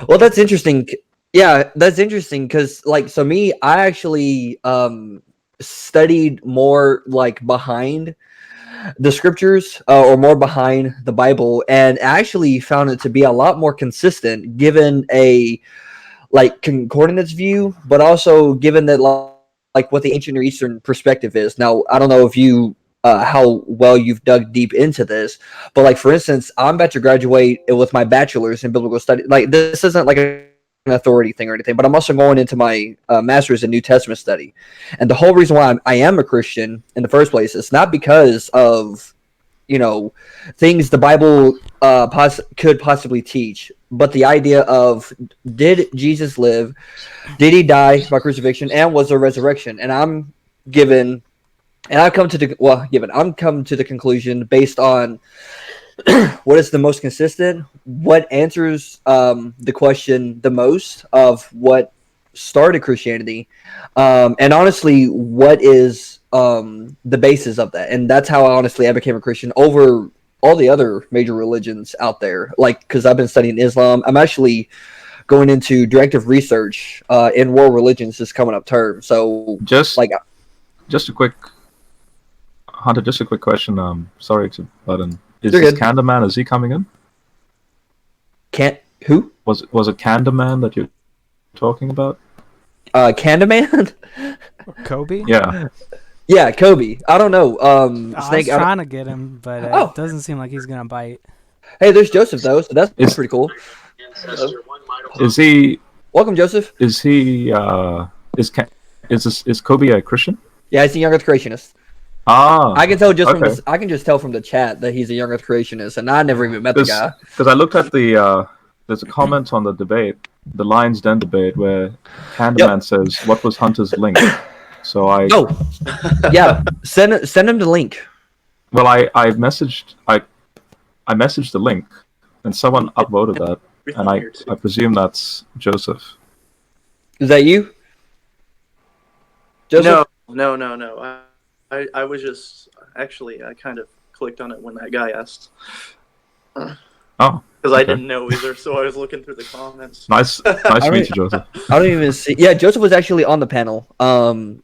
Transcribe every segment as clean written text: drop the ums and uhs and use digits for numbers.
Well, that's interesting. Yeah, that's interesting because, like, so me, I actually studied more like behind the scriptures or more behind the Bible, and actually found it to be a lot more consistent, given a like concordance view, but also given that like what the ancient Near Eastern perspective is. Now, I don't know if you how well you've dug deep into this, but like for instance, I'm about to graduate with my bachelor's in biblical study. Like this isn't like an authority thing or anything, but I'm also going into my master's in New Testament study, and the whole reason why I am a Christian in the first place is not because of things the Bible could possibly teach, but the idea of did Jesus live, did he die by crucifixion, and was there resurrection? And I've come to the conclusion based on what is the most consistent, what answers the question the most of what started Christianity, and honestly, what is the basis of that. And that's how I became a Christian over all the other major religions out there. Like, because I've been studying Islam, I'm actually going into directive research in world religions this coming up term. So just a quick Hunter, just a quick question. Sorry to butt in. Is You're this good. Candyman, is he coming in? Who? Was it Candyman that you're talking about? Candyman? Kobe? Yeah. Yeah, Kobe. I don't know. I was Snake. trying to get him, but it doesn't seem like he's gonna bite. Hey, there's Joseph though, so that's pretty cool. Is he? Welcome, Joseph. Is he? Is Kobe a Christian? Yeah, he's a young Earth creationist. Ah, I can tell just okay. I can just tell from the chat that he's a young Earth creationist, and I never even met the guy. Because I looked at the there's a comment on the debate, the Lions Den debate, where Candyman says, "What was Hunter's link?" So yeah, send him the link. Well, I messaged the link, and someone upvoted that, and I presume that's Joseph. Is that you, Joseph? No. I was just actually I kind of clicked on it when that guy asked. Oh. Because I didn't know either, so I was looking through the comments. Nice to meet you, Joseph. I don't even see. Yeah, Joseph was actually on the panel. Okay.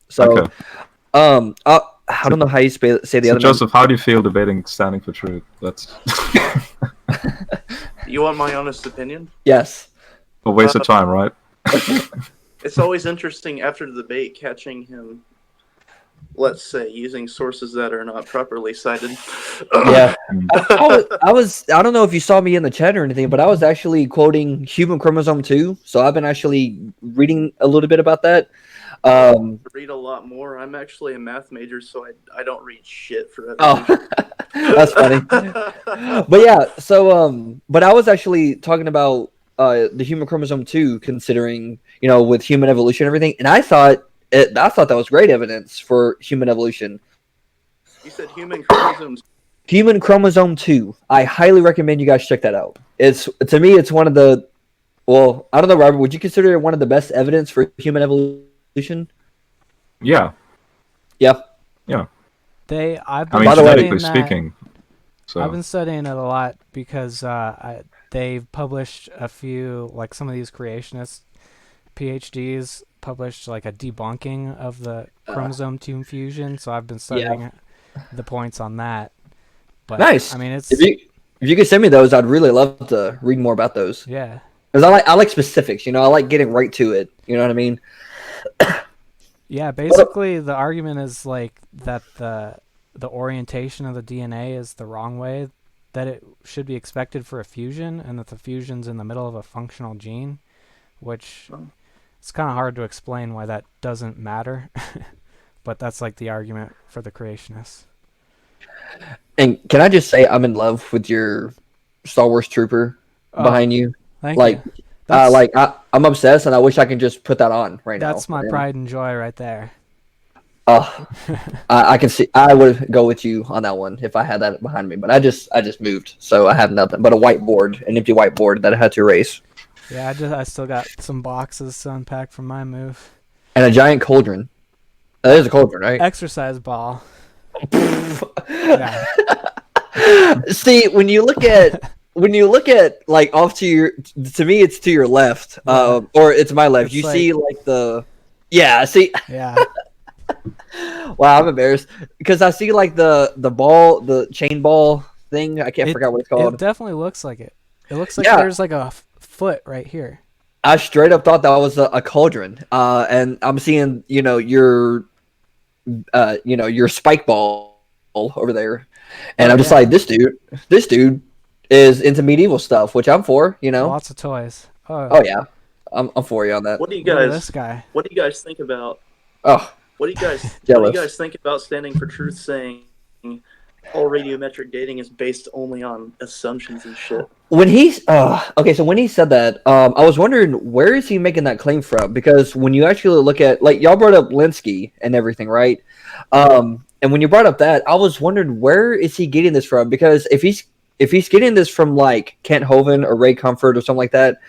I don't know how you say the other Joseph, how do you feel debating standing for truth? That's You want my honest opinion? Yes. a waste of time, right? It's always interesting after the debate catching him, let's say, using sources that are not properly cited. Yeah. I don't know if you saw me in the chat or anything, but I was actually quoting Human Chromosome 2. So I've been actually reading a little bit about that. Read a lot more. I'm actually a math major, so I don't read shit for it. Oh, that's funny. But yeah, so but I was actually talking about the Human Chromosome 2, considering with human evolution and everything, and I thought that was great evidence for human evolution. You said human chromosomes. Human Chromosome 2. I highly recommend you guys check that out. To me, it's one of the. Well, I don't know, Robert. Would you consider it one of the best evidence for human evolution? Yeah. Yeah. Yeah. I've been genetically speaking. So. I've been studying it a lot because they've published a few, like some of these creationists, PhDs published like a debunking of the chromosome 2 fusion. So I've been studying the points on that. But, nice. I mean, it's if you could send me those, I'd really love to read more about those. Yeah. Because I like specifics. I like getting right to it. You know what I mean? Yeah. Basically, the argument is like that the orientation of the DNA is the wrong way, that it should be expected for a fusion, and that the fusion's in the middle of a functional gene, which it's kind of hard to explain why that doesn't matter. But that's like the argument for the creationists. And can I just say I'm in love with your Star Wars trooper behind you? Thank you. I'm obsessed, and I wish I could just put that on right now. That's my pride and joy right there. I can see. I would go with you on that one if I had that behind me. But I just moved, so I have nothing but a whiteboard, an empty whiteboard that I had to erase. Yeah, I still got some boxes to unpack from my move. And a giant cauldron. There's a cauldron, right? Exercise ball. See, when you look at when you look at like off to your, to me it's to your left, or it's my left. It's You like- see like the, yeah. See, Yeah. wow, I'm embarrassed because I see like the ball, the chain ball thing. I can't forget what it's called. It definitely looks like it. It looks like Yeah. there's like a foot right here. I straight up thought that was a cauldron. And I'm seeing, your spike ball over there, and I'm just like, this dude is into medieval stuff, which I'm for. Lots of toys. Oh yeah, I'm for you on that. What do you Look at guys? this guy. What do you guys think about? Oh, What do you guys? What do Jealous. you guys think about standing for truth, saying all radiometric dating is based only on assumptions and shit? when he's okay, so when he said that, I was wondering where is he making that claim from? Because when you actually look at, like, y'all brought up Linsky and everything, right? And when you brought up that, I was wondering where is he getting this from? Because if he's getting this from like Kent Hovind or Ray Comfort or something like that,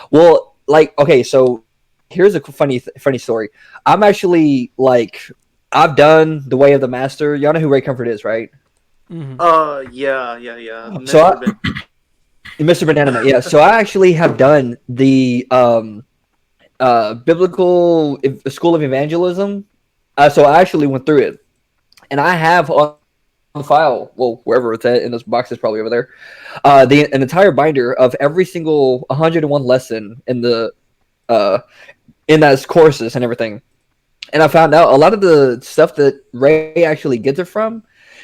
well, like, okay, so here's a funny story. I'm actually like, I've done The Way of the Master. Y'all know who Ray Comfort is, right? Hmm. Yeah. So Mr. Banana, yeah. So I actually have done the Biblical School of Evangelism. So I actually went through it, and I have on file, well, wherever it's at in those boxes, probably over there, an entire binder of every single 101 lesson in the in those courses and everything. And I found out a lot of the stuff that Ray actually gets it from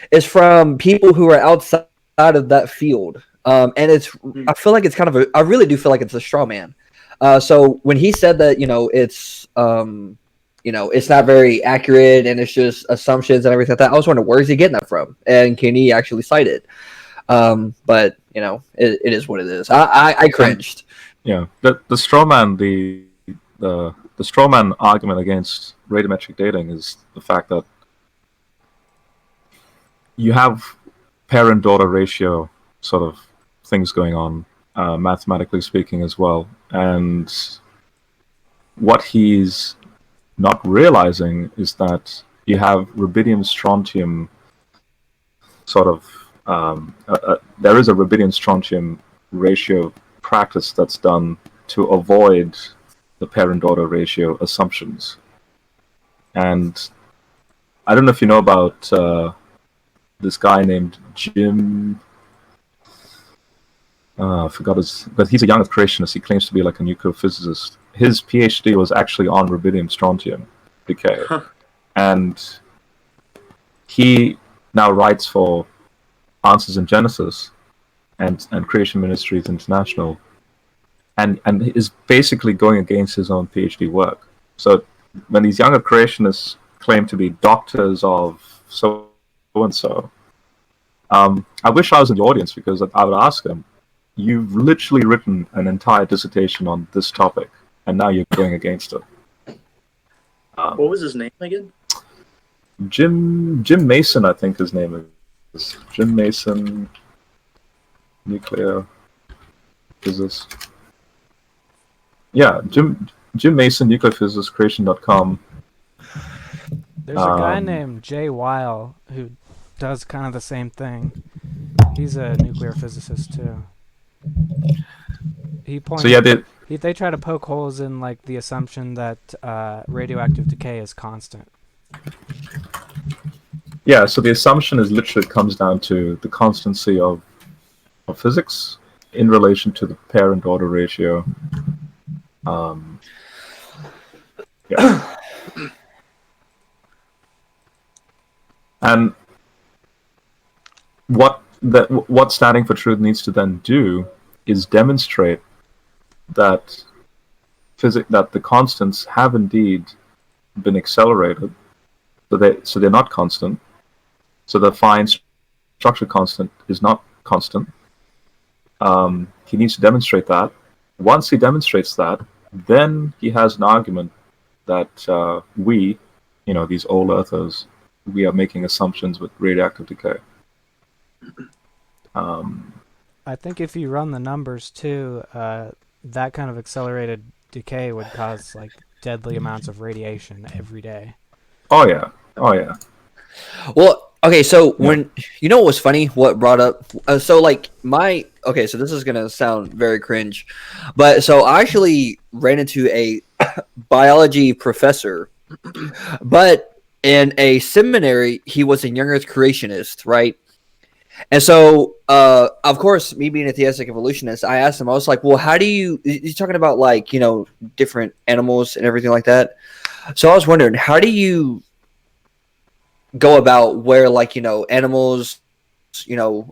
is from people who are outside of that field. And I feel like it's kind of I really do feel like it's a straw man. So when he said that, it's, it's not very accurate and it's just assumptions and everything like that, I was wondering, where is he getting that from? And can he actually cite it? But, it is what it is. I cringed. Yeah, the straw man, the straw man argument against radiometric dating is the fact that you have parent-daughter ratio sort of things going on, mathematically speaking as well. And what he's not realizing is that you have rubidium-strontium sort of, there is a rubidium-strontium ratio practice that's done to avoid the parent-daughter ratio assumptions. And I don't know if you know about this guy named Jim. I forgot but he's a young creationist. He claims to be like a nuclear physicist. His PhD was actually on rubidium-strontium decay, and he now writes for Answers in Genesis and Creation Ministries International, and is basically going against his own PhD work. So when these younger creationists claim to be doctors of so and so, I wish I was in the audience, because I would ask them, you've literally written an entire dissertation on this topic, and now you're going against it. What was his name again? Jim Mason, I think his name is. Jim Mason, nuclear physicist. Yeah, Jim Mason, nuclear physicist, creation.com. There's a guy named Jay Weil who does kind of the same thing. He's a nuclear physicist too. He points. So yeah, they try to poke holes in like the assumption that radioactive decay is constant. Yeah, so the assumption is literally comes down to the constancy of physics in relation to the parent-daughter ratio. Yeah. And what standing for truth needs to then do is demonstrate that that the constants have indeed been accelerated, so they're not constant. So the fine structure constant is not constant. He needs to demonstrate that. Once he demonstrates that, then he has an argument that we, these old earthers, we are making assumptions with radioactive decay. I think if you run the numbers too, that kind of accelerated decay would cause like deadly amounts of radiation every day. Oh yeah. Well, okay, so when what was funny, what brought up, so like okay, so this is gonna sound very cringe, but so I actually ran into a biology professor, but in a seminary, he was a young Earth creationist, right? And so, of course, me being a theistic evolutionist, I asked him, I was like, well, how do you, he's talking about like, different animals and everything like that. So I was wondering, how do you go about where like, animals,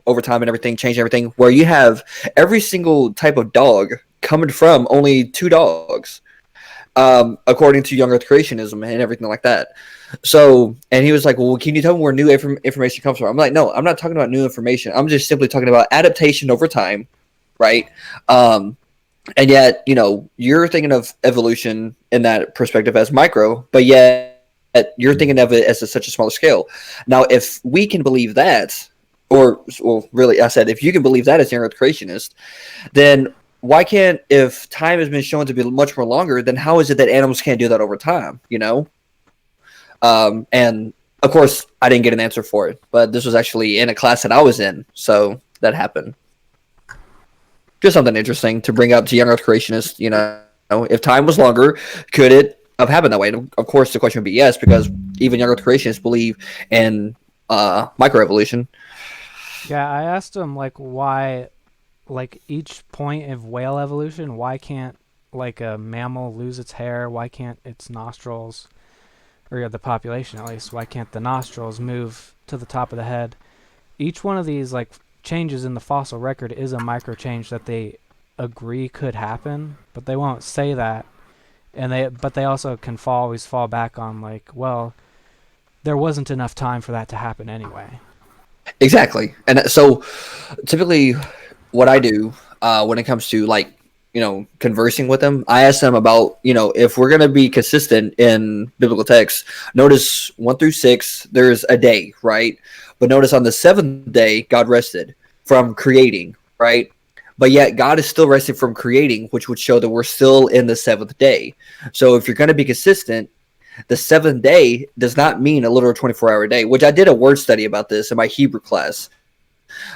over time and everything, change everything, where you have every single type of dog coming from only two dogs, according to young Earth creationism and everything like that. So, and he was like, well, can you tell me where new information comes from? I'm like, no, I'm not talking about new information. I'm just simply talking about adaptation over time, right? And yet, you're thinking of evolution in that perspective as micro, but yet you're thinking of it as such a smaller scale. Now, if we can believe that, or well, really, I said, if you can believe that as young Earth creationist, then why can't, if time has been shown to be much more longer, then how is it that animals can't do that over time, And of course, I didn't get an answer for it, but this was actually in a class that I was in, so that happened. Just something interesting to bring up to young Earth creationists. If time was longer, could it have happened that way? And of course, the question would be yes, because even young Earth creationists believe in microevolution. Yeah, I asked him like why, like each point of whale evolution, why can't like a mammal lose its hair? Why can't its nostrils, or the population at least, why can't the nostrils move to the top of the head? Each one of these like changes in the fossil record is a micro change that they agree could happen, but they won't say that. And they also can always fall back on like, well, there wasn't enough time for that to happen anyway. Exactly. And so typically what I do when it comes to like, conversing with them, I ask them about, if we're going to be consistent in biblical texts, notice 1 through 6, there's a day, right? But notice on the 7th day, God rested from creating, right? But yet God is still resting from creating, which would show that we're still in the 7th day. So if you're going to be consistent, the 7th day does not mean a literal 24-hour day, which I did a word study about this in my Hebrew class.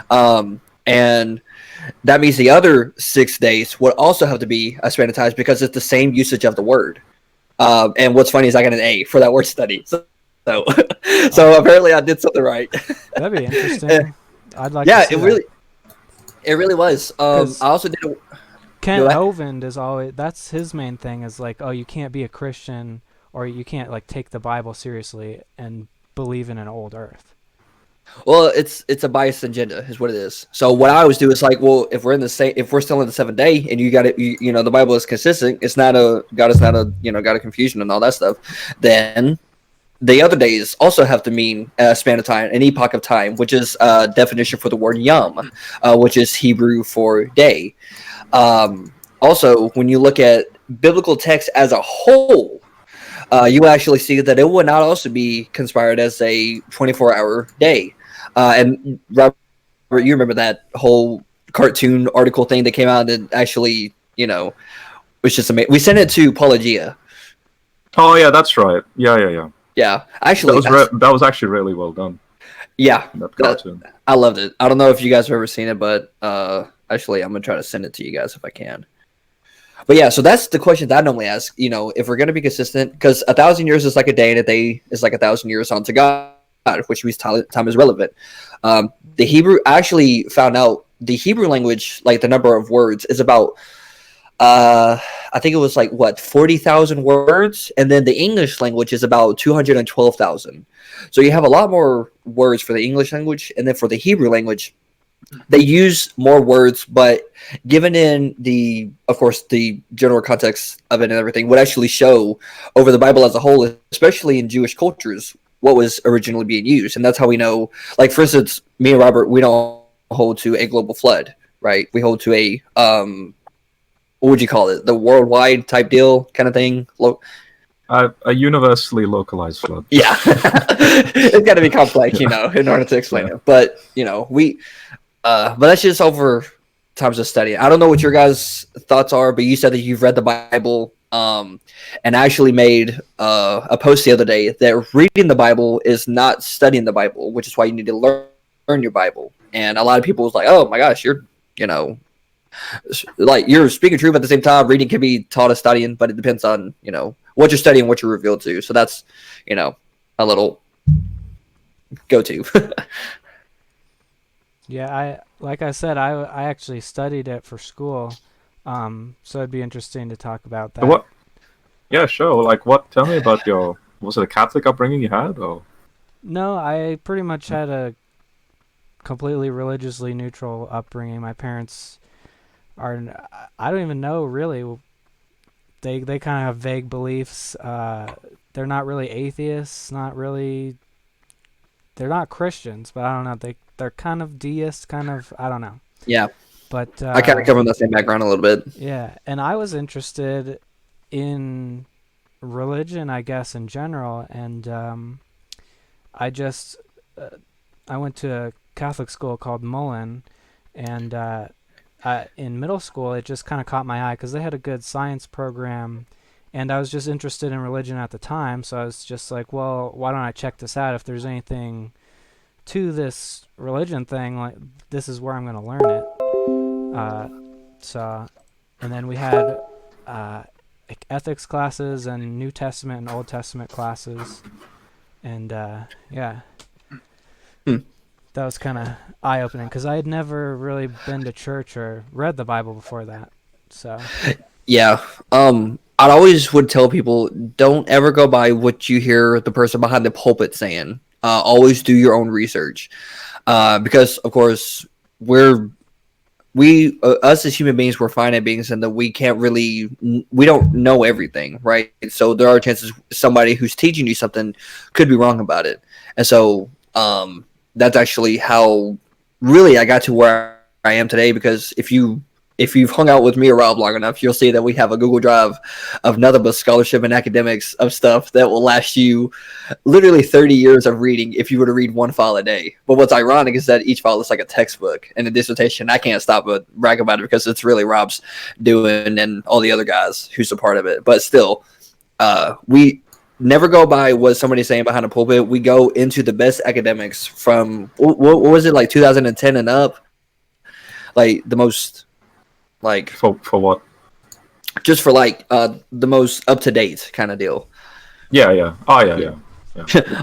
And that means the other 6 days would also have to be a span of time because it's the same usage of the word. And what's funny is I got an A for that word study. So apparently I did something right. That'd be interesting. I'd like to see it really was. I also did Kent Hovind is always, that's his main thing, is like, oh, you can't be a Christian or you can't like take the Bible seriously and believe in an old earth. Well, it's a biased agenda, is what it is. So what I always do is like, well, if we're still in the 7th day, and you got it, the Bible is consistent. It's not God is not a God of confusion and all that stuff. Then the other days also have to mean a span of time, an epoch of time, which is a definition for the word yom, which is Hebrew for day. Also, when you look at biblical text as a whole, you actually see that it would not also be conspired as a 24-hour day. And Robert, you remember that whole cartoon article thing that came out that actually, was just amazing. We sent it to Apologia. Oh yeah, that's right. Yeah. Yeah, actually, that was actually really well done. Yeah, that cartoon. I loved it. I don't know if you guys have ever seen it, but actually, I'm gonna try to send it to you guys if I can. But yeah, so that's the question that I normally ask. If we're gonna be consistent, because 1,000 years is like a day, and a day is like 1,000 years unto God, which means time is relevant. The Hebrew, I actually found out the Hebrew language, like the number of words, is about I think it was like 40,000 words, and then the English language is about 212,000. So you have a lot more words for the English language, and then for the Hebrew language, they use more words, but given in of course, the general context of it and everything, would actually show over the Bible as a whole, especially in Jewish cultures, what was originally being used. And that's how we know, like, for instance, me and Robert, we don't hold to a global flood, right? We hold to a, what would you call it? The worldwide type deal kind of thing? A universally localized flood. Yeah. It's got to be complex, in order to explain it. But, but that's just over times of study. I don't know what your guys' thoughts are, but you said that you've read the Bible and actually made a post the other day that reading the Bible is not studying the Bible, which is why you need to learn your Bible. And a lot of people was like, oh my gosh, you're like you're speaking truth at the same time. Reading can be taught as studying, but it depends on what you're studying, what you're revealed to. So that's a little go-to. Yeah, like I said, I actually studied it for school, so it'd be interesting to talk about that. What? Yeah, sure. Like, what? Tell me about your. Was it a Catholic upbringing you had, or? No, I pretty much had a completely religiously neutral upbringing. My parents are, I don't even know really. They kind of have vague beliefs. They're not really atheists. They're not Christians, but I don't know. They're kind of deists, kind of. I don't know. Yeah, But I kind of come from the same background a little bit. yeah, and I was interested in religion, I guess, in general, and I just I went to a Catholic school called Mullen, and in middle school it just kind of caught my eye because they had a good science program, and I was just interested in religion at the time, so I was just like, well, why don't I check this out? If there's anything to this religion thing, like this is where I'm going to learn it. And then we had like ethics classes and New Testament and Old Testament classes, and yeah, that was kind of eye-opening because I had never really been to church or read the Bible before that. So Yeah. I'd always would tell people, don't ever go by what you hear the person behind the pulpit saying. Always do your own research, because of course us as human beings, we're finite beings, and that we don't know everything, right? So there are chances somebody who's teaching you something could be wrong about it, and so that's actually how really I got to where I am today. Because if you've hung out with me or Rob long enough, you'll see that we have a Google Drive of nothing but scholarship and academics of stuff that will last you literally 30 years of reading if you were to read one file a day. But what's ironic is that each file is like a textbook and a dissertation. I can't stop but brag about it because it's really Rob's doing and all the other guys who's a part of it. But still, we never go by what somebody's saying behind a pulpit. We go into the best academics from, what was it, like 2010 and up? Like the most... Like For what? Just for like the most up to date kind of deal. Yeah. Oh yeah.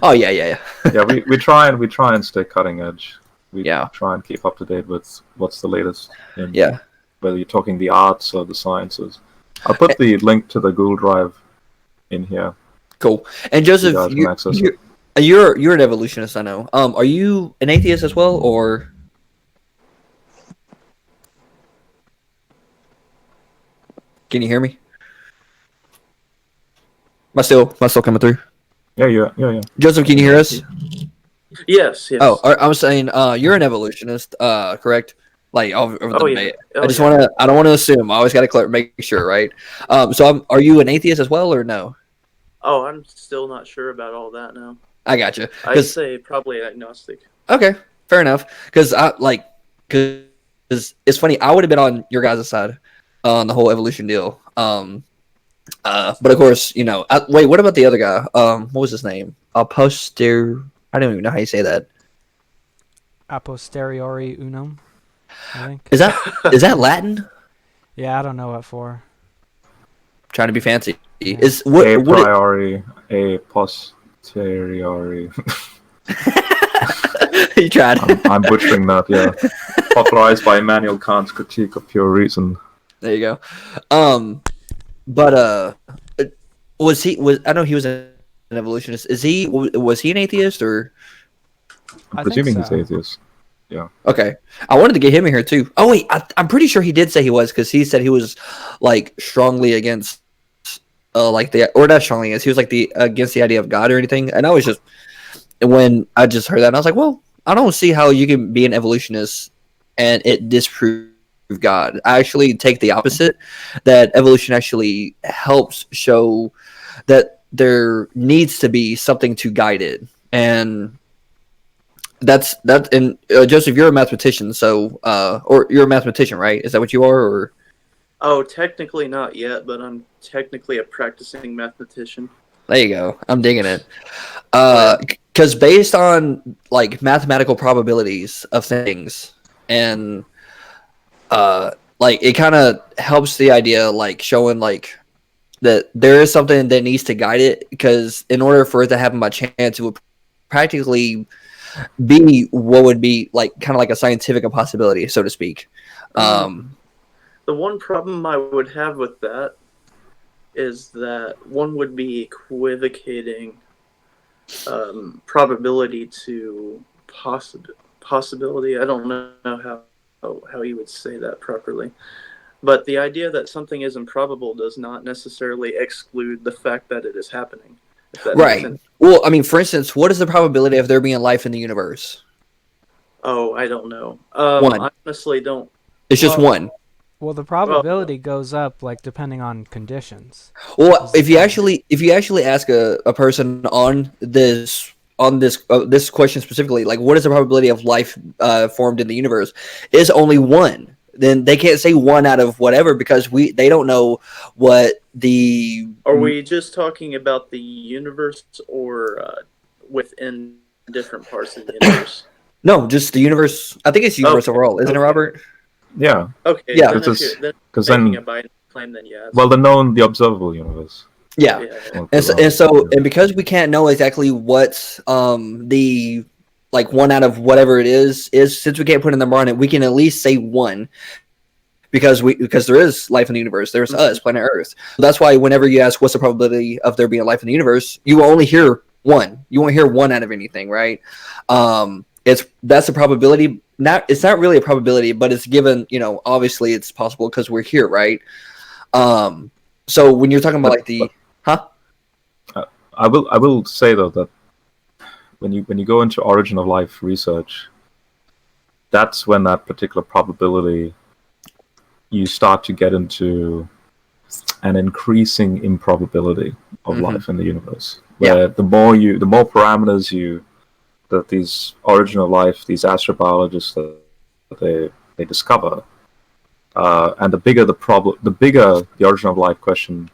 Oh yeah. Yeah, we try and stay cutting edge. We Yeah. try and keep up to date with what's the latest in Yeah. whether you're talking the arts or the sciences. I'll put the link to the Google Drive in here. Cool. And Joseph, guys can access it. you're an evolutionist, I know. Are you an atheist as well, or? Can you hear me? Am I still coming through? Yeah. Joseph, can you hear us? Yes. Oh, I was saying, you're an evolutionist, correct? Like over the debate. Oh, I just want to. I don't want to assume. I always got to make sure, right? So, are you an atheist as well, or no? Oh, I'm still not sure about all that now. I got you. I'd say probably agnostic. Okay, fair enough. Because it's funny. I would have been on your guys' side on the whole evolution deal. But of course, wait. What about the other guy? What was his name? I don't even know how you say that. a posteriori unum, I think. Is that Latin? Yeah, I don't know what for. Trying to be fancy. Yeah. Is A what priori, a posteriori. you tried? I'm butchering that. Yeah, popularized by Immanuel Kant's Critique of Pure Reason. There you go. But I know he was an evolutionist. Was he an atheist or? I I'm think presuming he's so. atheist. Yeah. Okay, I wanted to get him in here too. Oh wait, I'm pretty sure he did say he was, because he said he was like strongly against, or not strongly against. He was like against the idea of God or anything. And I was just, when I just heard that, and I was like, well, I don't see how you can be an evolutionist and it disprove God. I actually take the opposite. That evolution actually helps show that there needs to be something to guide it, and that's that. And Joseph, you're a mathematician, so or you're a mathematician, right? Is that what you are? Or Oh, technically not yet, but I'm technically a practicing mathematician. there you go. I'm digging it. Because based on like mathematical probabilities of things, and like it kind of helps the idea, like showing like that there is something that needs to guide it, because in order for it to happen by chance, it would practically be what would be like kind of like a scientific impossibility, so to speak. The one problem I would have with that is that one would be equivocating probability to possibility. I don't know how you would say that properly. But the idea that something is improbable does not necessarily exclude the fact that it is happening. If that makes Right. sense. Well, I mean, for instance, what is the probability of there being life in the universe? Oh, I don't know. One. I honestly don't. It's just one. Well, the probability goes up like depending on conditions. Well, if you actually ask a person on this this question specifically, like what is the probability of life formed in the universe, is only one. Then they can't say one out of whatever, because they don't know what the. Are we just talking about the universe, or within different parts of the universe? No, just the universe. I think it's universe overall, isn't it, Robert? Yeah. Okay. Yeah, because then then a binding claim, then yeah. well, the observable universe. Yeah. And because we can't know exactly what the like one out of whatever it is, since we can't put a number on it, we can at least say one, because there is life in the universe. There's us, planet Earth. That's why whenever you ask what's the probability of there being life in the universe, you will only hear one. You won't hear one out of anything, right? That's a probability. It's not really a probability, but it's given. Obviously it's possible because we're here, right? So when you're talking about I will say though that when you go into origin of life research, that's when that particular probability, you start to get into an increasing improbability of life in the universe. Where the more parameters that these origin of life, these astrobiologists that they discover, and the bigger the origin of life question,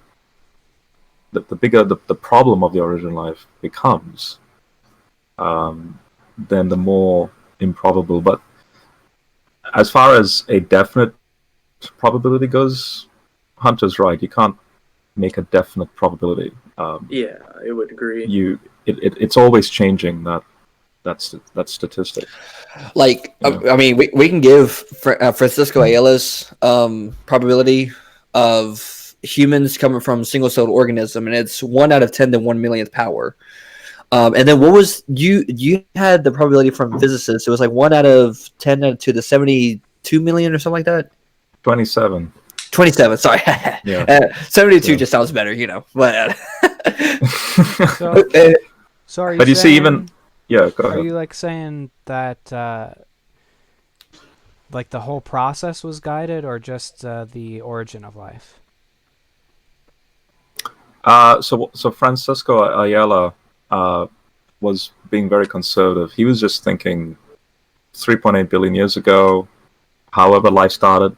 the bigger the problem of the origin of life becomes, then the more improbable. But as far as a definite probability goes, Hunter's right. You can't make a definite probability. Yeah, I would agree. It's always changing that statistic. Like, I mean, we can give Francisco Ayala's probability of humans coming from single-celled organism, and it's 1 out of 10 to 1 millionth power. And then what was you had the probability from physicists? It was like 1 out of 10 to the 72 million or something like that. 27. 27. Sorry. Yeah. 72 just sounds better, But So are you? But you see, saying, go ahead. Are you like saying that like the whole process was guided, or just the origin of life? So Francisco Ayala was being very conservative. He was just thinking 3.8 billion years ago, however life started.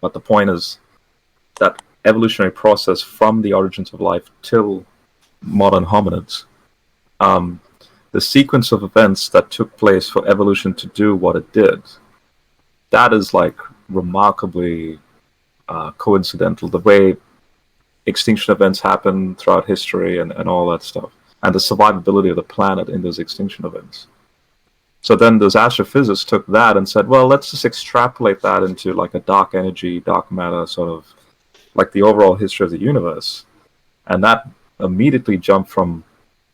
But the point is that evolutionary process from the origins of life till modern hominids, the sequence of events that took place for evolution to do what it did, that is like remarkably coincidental. The way extinction events happen throughout history and all that stuff, and the survivability of the planet in those extinction events. So then those astrophysicists took that and said, well, let's just extrapolate that into like a dark energy, dark matter, sort of like the overall history of the universe. And that immediately jumped from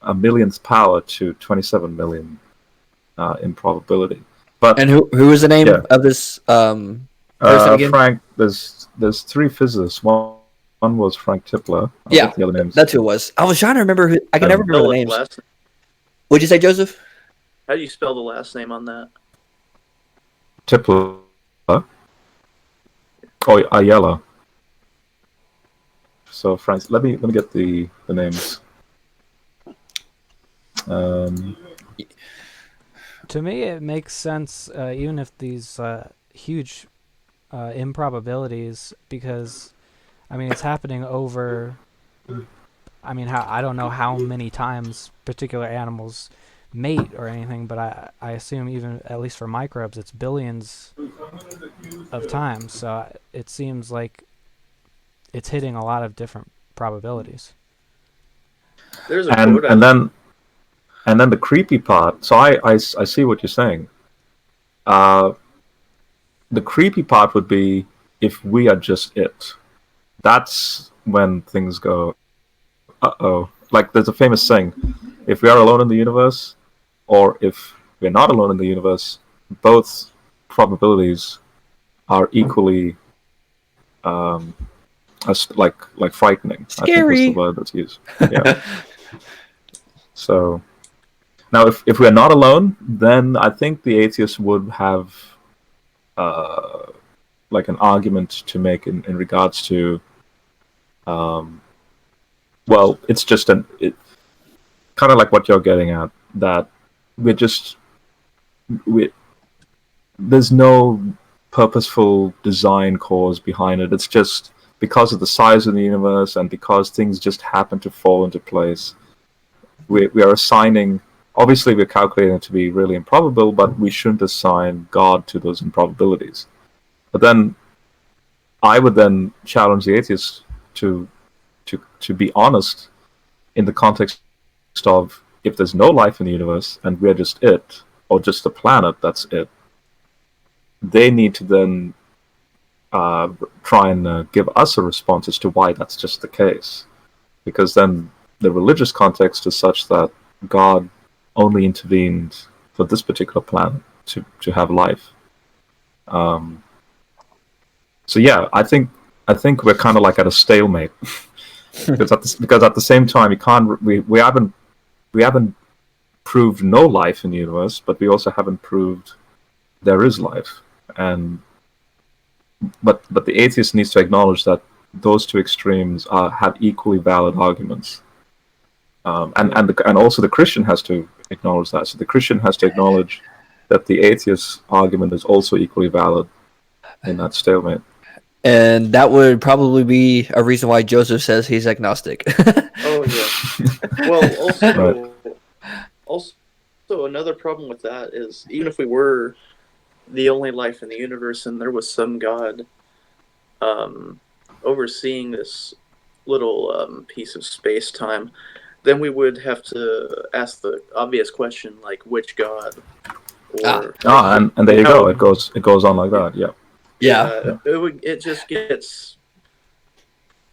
a millionth power to 27 million in probability. And who was the name of this person again? Frank, there's 3 physicists. One was Frank Tipler. Yeah, the other names. That's who it was. I was trying to remember I can never remember the names. What'd you say, Joseph? How do you spell the last name on that? Tipler. Oh, Ayala. So Frank, let me get the names. To me, it makes sense, even if these huge improbabilities, because I mean it's happening over. I mean, I don't know how many times particular animals mate or anything, but I assume even at least for microbes, it's billions of times. So it seems like it's hitting a lot of different probabilities. There's a quote. And then the creepy part. So I see what you're saying. The creepy part would be if we are just it. That's when things go, uh-oh. Like there's a famous saying, if we are alone in the universe, or if we're not alone in the universe, both probabilities are equally like frightening. Scary. I think was the word that's used. Yeah. So now if we're not alone, then I think the atheist would have like an argument to make in regards to well, it's just kind of like what you're getting at, that there's no purposeful design cause behind it. It's just because of the size of the universe and because things just happen to fall into place. We are assigning, obviously we're calculating it to be really improbable, but we shouldn't assign God to those improbabilities. But then I would then challenge the atheist to be honest in the context of, if there's no life in the universe and we're just it, or just a planet that's it, they need to then try and give us a response as to why that's just the case. Because then the religious context is such that God only intervened for this particular planet to have life. So yeah, I think we're kind of like at a stalemate. because at the same time we haven't proved no life in the universe, but we also haven't proved there is life. But the atheist needs to acknowledge that those two extremes have equally valid arguments, and also the Christian has to acknowledge that. So the Christian has to acknowledge that the atheist argument is also equally valid in that stalemate. And that would probably be a reason why Joseph says he's agnostic. Oh yeah. Well, also another problem with that is, even if we were the only life in the universe and there was some God overseeing this little piece of space-time, then we would have to ask the obvious question, like, which God? Or and there you go. It goes on like that. Yeah. Yeah. It just gets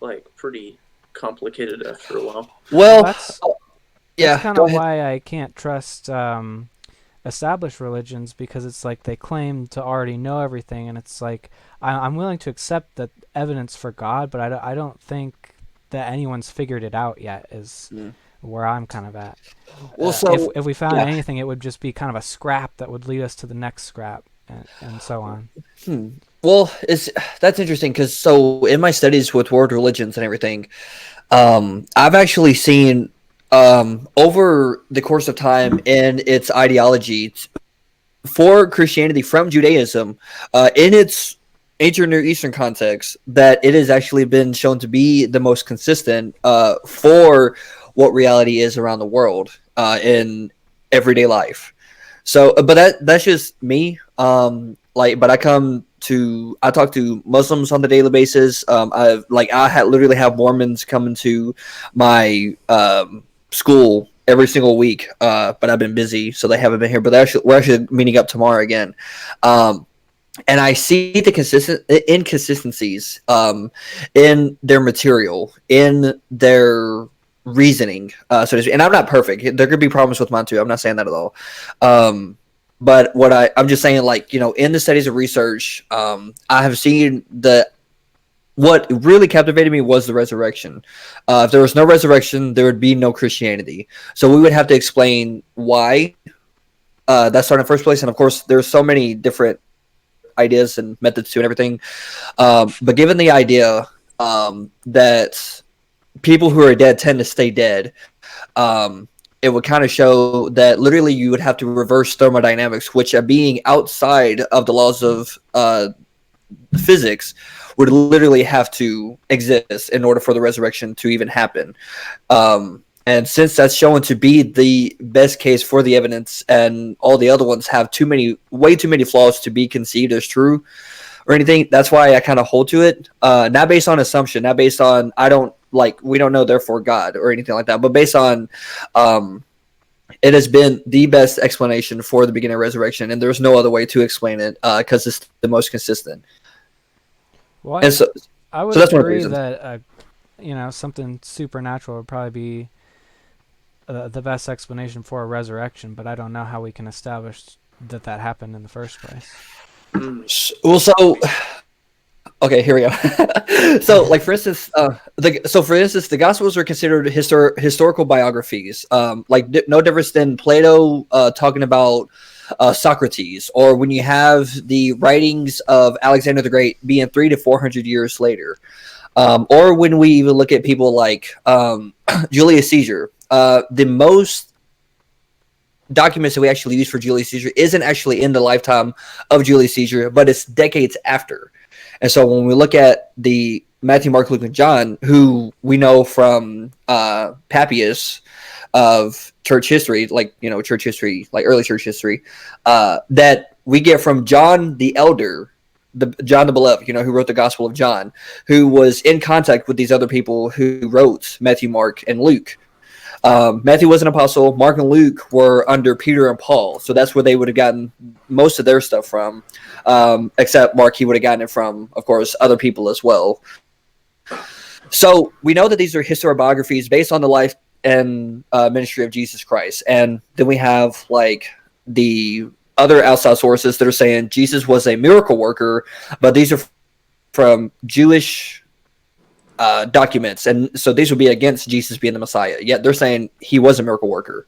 like pretty complicated after a while. Well, that's kind of why I can't trust established religions, because it's like they claim to already know everything, and it's like I'm willing to accept that evidence for God, but I don't think that anyone's figured it out yet. Is where I'm kind of at. Well, so if we found anything, it would just be kind of a scrap that would lead us to the next scrap, and so on. Well, that's interesting, because so in my studies with world religions and everything, I've actually seen over the course of time in its ideology for Christianity from Judaism, in its ancient Near Eastern context, that it has actually been shown to be the most consistent for what reality is around the world in everyday life. So, but that's just me. But I talk to Muslims on the daily basis. I literally have Mormons coming to my school every single week. But I've been busy, so they haven't been here. But we're actually meeting up tomorrow again. And I see the inconsistencies in their material, in their reasoning. And I'm not perfect. There could be problems with mine too. I'm not saying that at all. But I'm just saying, in the studies of research, I have seen what really captivated me was the resurrection. If there was no resurrection, there would be no Christianity. So we would have to explain why that started in the first place. And of course, there's so many different ideas and methods to and everything. But given the idea that people who are dead tend to stay dead, it would kind of show that literally you would have to reverse thermodynamics, which being outside of the laws of physics would literally have to exist in order for the resurrection to even happen. And since that's shown to be the best case for the evidence, and all the other ones have way too many flaws to be conceived as true or anything, that's why I kind of hold to it. Not based on assumption, not based on we don't know, therefore God or anything like that, but based on it has been the best explanation for the beginning of resurrection, and there's no other way to explain it because it's the most consistent. Well, and so I would that's one of the agree reasons. that something supernatural would probably be the best explanation for a resurrection, but I don't know how we can establish that happened in the first place. Well, so okay, here we go. So, like for instance, the Gospels are considered historical biographies, no difference than Plato talking about Socrates, or when you have the writings of Alexander the Great being 300 to 400 years later, or when we even look at people like Julius Caesar. The most documents that we actually use for Julius Caesar isn't actually in the lifetime of Julius Caesar, but it's decades after. And so when we look at the Matthew, Mark, Luke, and John, who we know from Papias of church history, like early church history, that we get from John the Elder, John the Beloved, who wrote the Gospel of John, who was in contact with these other people who wrote Matthew, Mark, and Luke. Matthew was an apostle. Mark and Luke were under Peter and Paul, so that's where they would have gotten most of their stuff from. Except Mark, he would have gotten it from, of course, other people as well. So we know that these are historiographies based on the life and ministry of Jesus Christ, and then we have like the other outside sources that are saying Jesus was a miracle worker, but these are from Jewish documents, and so these would be against Jesus being the Messiah, yet they're saying he was a miracle worker.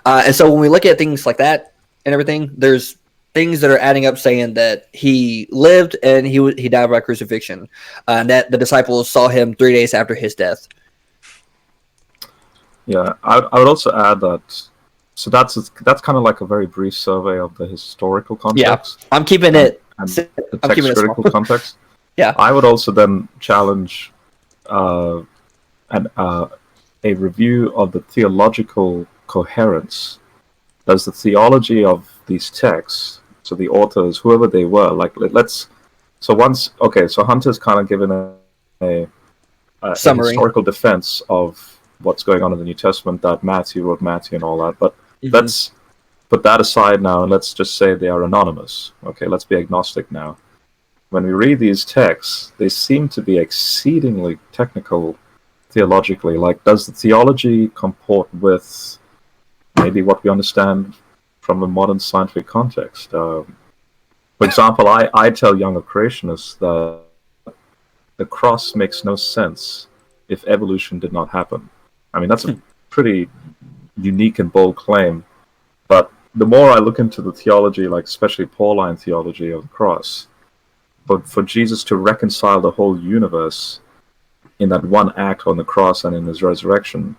And so when we look at things like that and everything, there's things that are adding up saying that he lived and he died by crucifixion, and that the disciples saw him 3 days after his death. Yeah, I would also add that, so that's kind of like a very brief survey of the historical context. Yeah, I'm keeping it and the text-critical context. Yeah, I would also then challenge a review of the theological coherence. Does the theology of these texts, so the authors, whoever they were, so Hunter's kind of given a summary, historical defense of what's going on in the New Testament, that Matthew wrote Matthew and all that, but let's put that aside now and let's just say they are anonymous. Okay, let's be agnostic now. When we read these texts, they seem to be exceedingly technical theologically. Like, does the theology comport with maybe what we understand from a modern scientific context? For example, I tell younger creationists that the cross makes no sense if evolution did not happen. I mean, that's a pretty unique and bold claim. But the more I look into the theology, like especially Pauline theology of the cross, but for Jesus to reconcile the whole universe in that one act on the cross and in his resurrection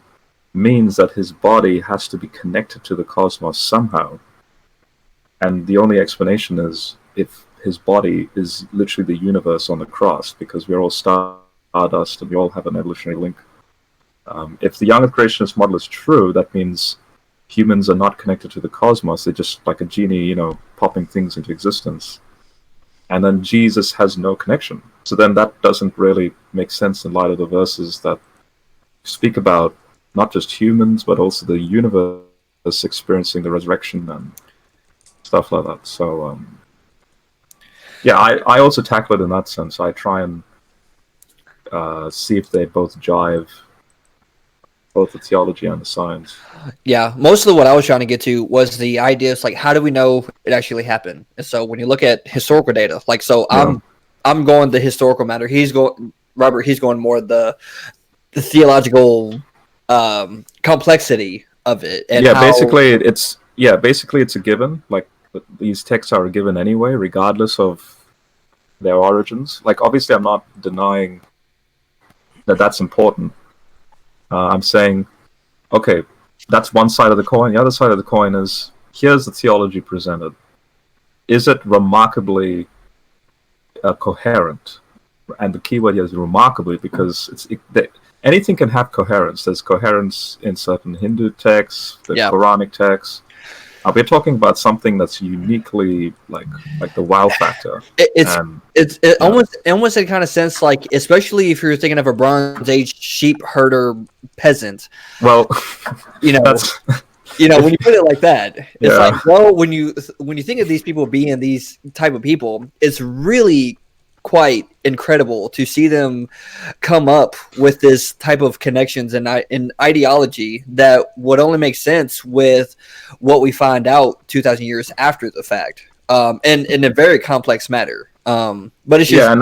means that his body has to be connected to the cosmos somehow. And the only explanation is if his body is literally the universe on the cross, because we're all stardust and we all have an evolutionary link. If the younger creationist model is true, that means humans are not connected to the cosmos. They're just like a genie, popping things into existence. And then Jesus has no connection. So then that doesn't really make sense in light of the verses that speak about not just humans, but also the universe experiencing the resurrection and stuff like that. So, I also tackle it in that sense. I try and see if they both jive, both the theology and the science. Yeah, most of what I was trying to get to was the idea of, like, how do we know it actually happened? And so when you look at historical data, like, so I'm going the historical matter. Robert, he's going more the theological complexity of it. And basically it's a given. Like, these texts are a given anyway, regardless of their origins. Like, obviously, I'm not denying that that's important. I'm saying, okay, that's one side of the coin. The other side of the coin is, here's the theology presented. Is it remarkably coherent? and the keyword here is remarkably, because anything can have coherence. There's coherence in certain Hindu texts, the Quranic texts. We're talking about something that's uniquely like the wow factor. It almost in kind of sense, like, especially if you're thinking of a Bronze Age sheep herder peasant. Well, when you put it like that, it's like, well, when you think of these people being these type of people, it's really quite incredible to see them come up with this type of connections and ideology that would only make sense with what we find out 2,000 years after the fact, and in a very complex matter. But it's just and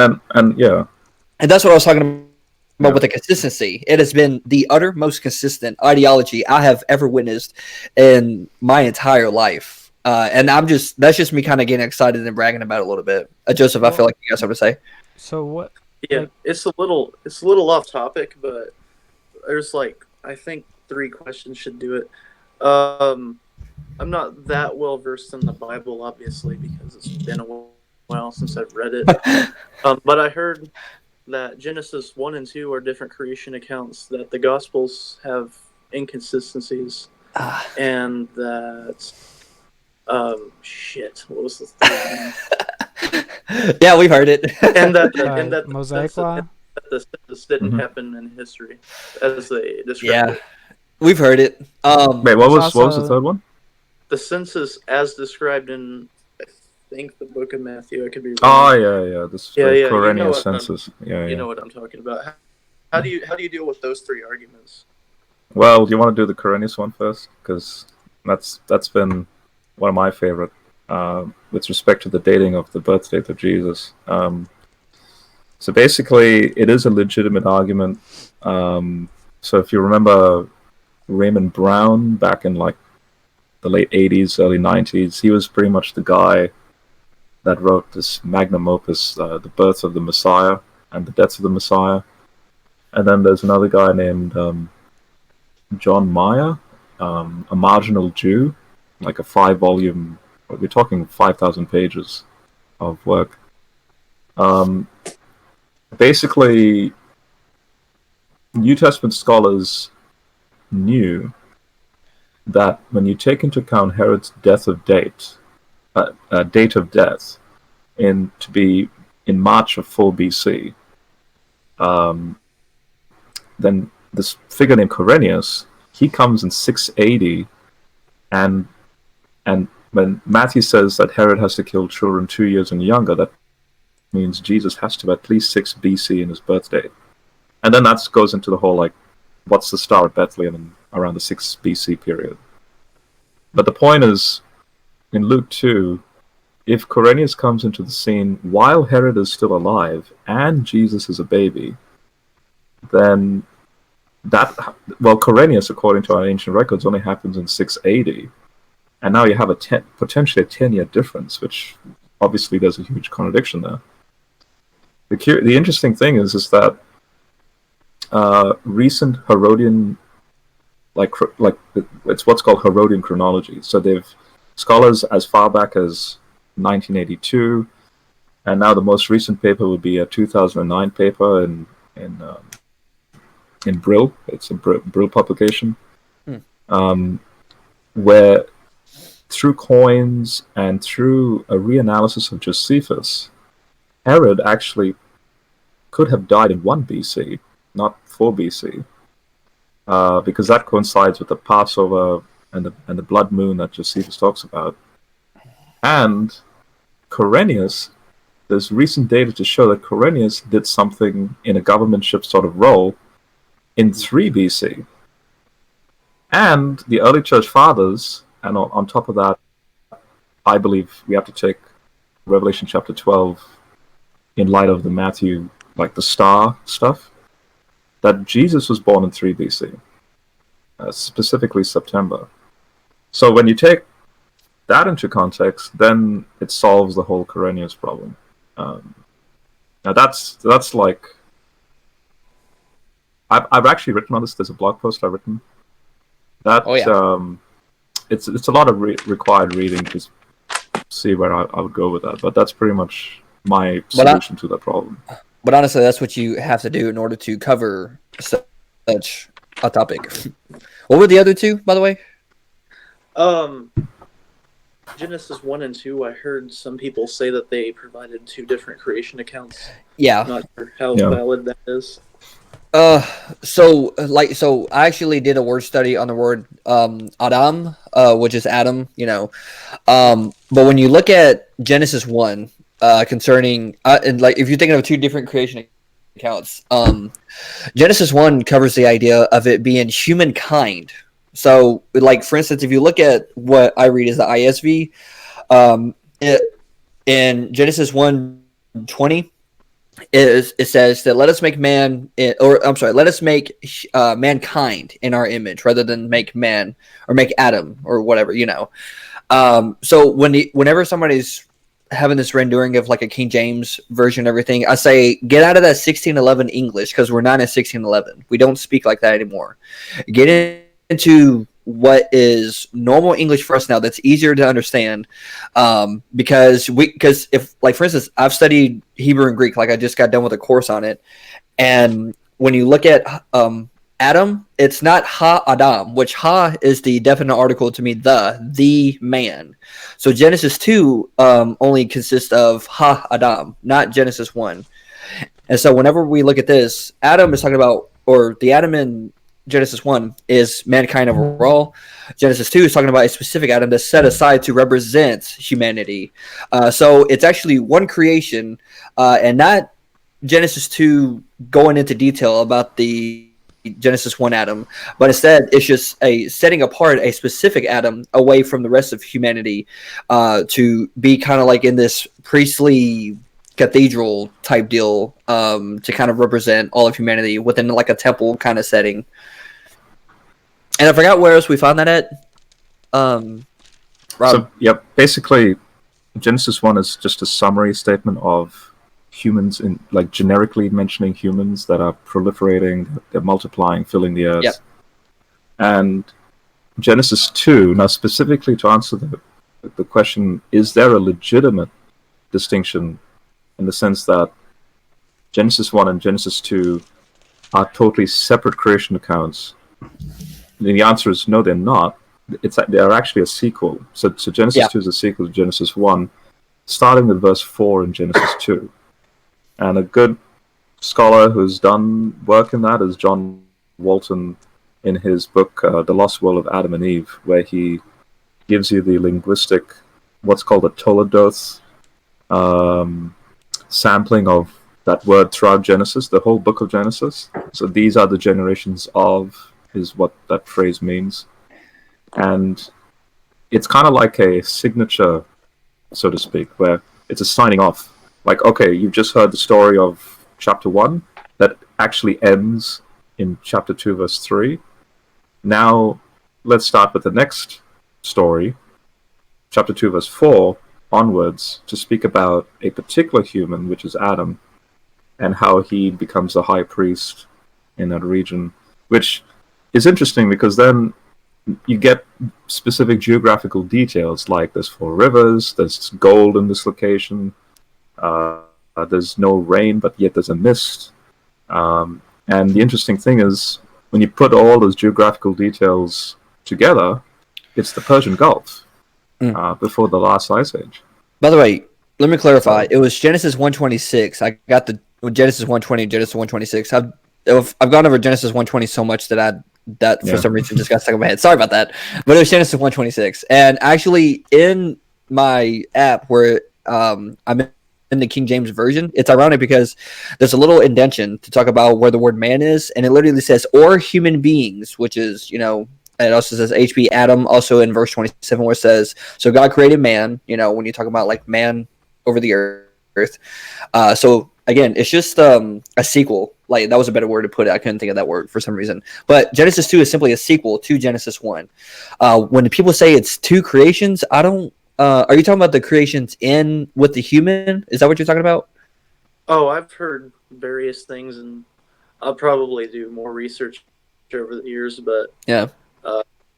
that's what I was talking about with the consistency. It has been the utter most consistent ideology I have ever witnessed in my entire life. And that's just me kind of getting excited and bragging about it a little bit. Joseph, I feel like you guys have to say. So what? Yeah, it's a little off topic, but there's I think 3 questions should do it. I'm not that well versed in the Bible, obviously, because it's been a while since I've read it. But I heard that Genesis 1 and 2 are different creation accounts, that the Gospels have inconsistencies, and that what was the third one? Yeah, we've heard it. and that Mosaic Law? That the census didn't happen in history, as they described it. We've heard it. Wait, what was the third one? The census, as described in, I think, the book of Matthew. I could be wrong. Oh yeah, this Quirinius census. You know what I'm talking about. How do you deal with those 3 arguments? Well, do you want to do the Quirinius one first? Because that's been one of my favorite with respect to the dating of the birth date of Jesus. So basically, it is a legitimate argument. So if you remember Raymond Brown back in the late 80s, early 90s, he was pretty much the guy that wrote this magnum opus, The Birth of the Messiah and the Death of the Messiah. And then there's another guy named John Meyer, A Marginal Jew, like a 5-volume, we're talking 5,000 pages of work. Basically, New Testament scholars knew that when you take into account Herod's date of death to be in March of 4 BC, then this figure named Quirinius, he comes in 680, and when Matthew says that Herod has to kill children 2 years and younger, that means Jesus has to have at least 6 BC in his birth date. And then that goes into the whole, what's the star at Bethlehem around the 6 BC period. But the point is, in Luke 2, if Quirinius comes into the scene while Herod is still alive and Jesus is a baby, then Quirinius, according to our ancient records, only happens in 680. And now you have potentially a 10-year difference, which obviously there's a huge contradiction there. The interesting thing is that recent Herodian, it's what's called Herodian chronology. So scholars as far back as 1982, and now the most recent paper would be a 2009 paper in Brill. It's a Brill publication, where through coins and through a reanalysis of Josephus, Herod actually could have died in 1 BC, not 4 BC, because that coincides with the Passover and the blood moon that Josephus talks about. And Quirinius, there's recent data to show that Quirinius did something in a governmentship sort of role in 3 BC. And the early church fathers, and on top of that, I believe we have to take Revelation chapter 12 in light of the Matthew, the star stuff, that Jesus was born in 3 BC, specifically September. So when you take that into context, then it solves the whole Quirinius problem. Now that's I've actually written on this. There's a blog post I've written. It's a lot of required reading to see where I would go with that, but that's pretty much my solution to that problem. But honestly, that's what you have to do in order to cover such a topic. What were the other two, by the way? Genesis 1 and 2, I heard some people say that they provided two different creation accounts. Yeah. Not sure how valid that is. So I actually did a word study on the word Adam, which is Adam, but when you look at Genesis 1, concerning and like if you're thinking of two different creation accounts, Genesis 1 covers the idea of it being humankind. So like for instance, if you look at what I read as the ISV, in Genesis 1:20, it says that let us make let us make mankind in our image rather than make man or make Adam or whatever, so whenever somebody's having this rendering of like a King James version and everything, I say get out of that 1611 English, because we're not in 1611. We don't speak like that anymore. Get into what is normal English for us now that's easier to understand, because if, like, for instance, I've studied Hebrew and Greek, like I just got done with a course on it, and when you look at Adam, it's not ha-adam, which ha is the definite article to mean the man. So Genesis 2 only consists of ha-adam, not Genesis 1. And so whenever we look at this, Adam is talking about, or the Adam in Genesis 1 is mankind overall. Genesis 2 is talking about a specific Adam that's set aside to represent humanity. So it's actually one creation, and not Genesis 2 going into detail about the Genesis 1 Adam, but instead it's just a setting apart a specific Adam away from the rest of humanity, to be kind of like in this priestly cathedral type deal, to kind of represent all of humanity within like a temple kind of setting. And I forgot where else we found that at. Rob. So, yep, basically Genesis 1 is just a summary statement of humans, in like generically mentioning humans that are proliferating, they're multiplying, filling the earth. Yep. And Genesis 2, now specifically to answer the question, is there a legitimate distinction in the sense that Genesis 1 and Genesis 2 are totally separate creation accounts? The answer is no, they're not. They're actually a sequel. So Genesis 2 is a sequel to Genesis 1, starting with verse 4 in Genesis 2. And a good scholar who's done work in that is John Walton in his book, The Lost World of Adam and Eve, where he gives you the linguistic, what's called a Toledoth sampling of that word throughout Genesis, the whole book of Genesis. So these are the generations of, is what that phrase means. And it's kind of like a signature, so to speak, where it's a signing off. Like, okay, you've just heard the story of chapter 1 that actually ends in chapter 2, verse 3. Now, let's start with the next story, chapter 2, verse 4 onwards, to speak about a particular human, which is Adam, and how he becomes a high priest in that region, which is interesting because then you get specific geographical details, like there's 4 rivers, there's gold in this location, there's no rain, but yet there's a mist. And the interesting thing is, when you put all those geographical details together, it's the Persian Gulf before the last ice age. By the way, let me clarify. It was Genesis 1:26. I got the Genesis 1:20, Genesis 1:26. I've gone over Genesis 1:20 so much that for some reason just got stuck in my head. Sorry about that. But it was Genesis 1:26. And actually, in my app where I'm in the King James Version, it's ironic because there's a little indentation to talk about where the word man is, and it literally says, or human beings, which is, it also says HB Adam, also in verse 27, where it says, so God created man, when you talk about like man over the earth. So again, it's just a sequel. Like, that was a better word to put it. I couldn't think of that word for some reason. But Genesis 2 is simply a sequel to Genesis 1. When people say it's two creations, I don't. Are you talking about the creations in with the human? Is that what you're talking about? Oh, I've heard various things, and I'll probably do more research over the years. But yeah,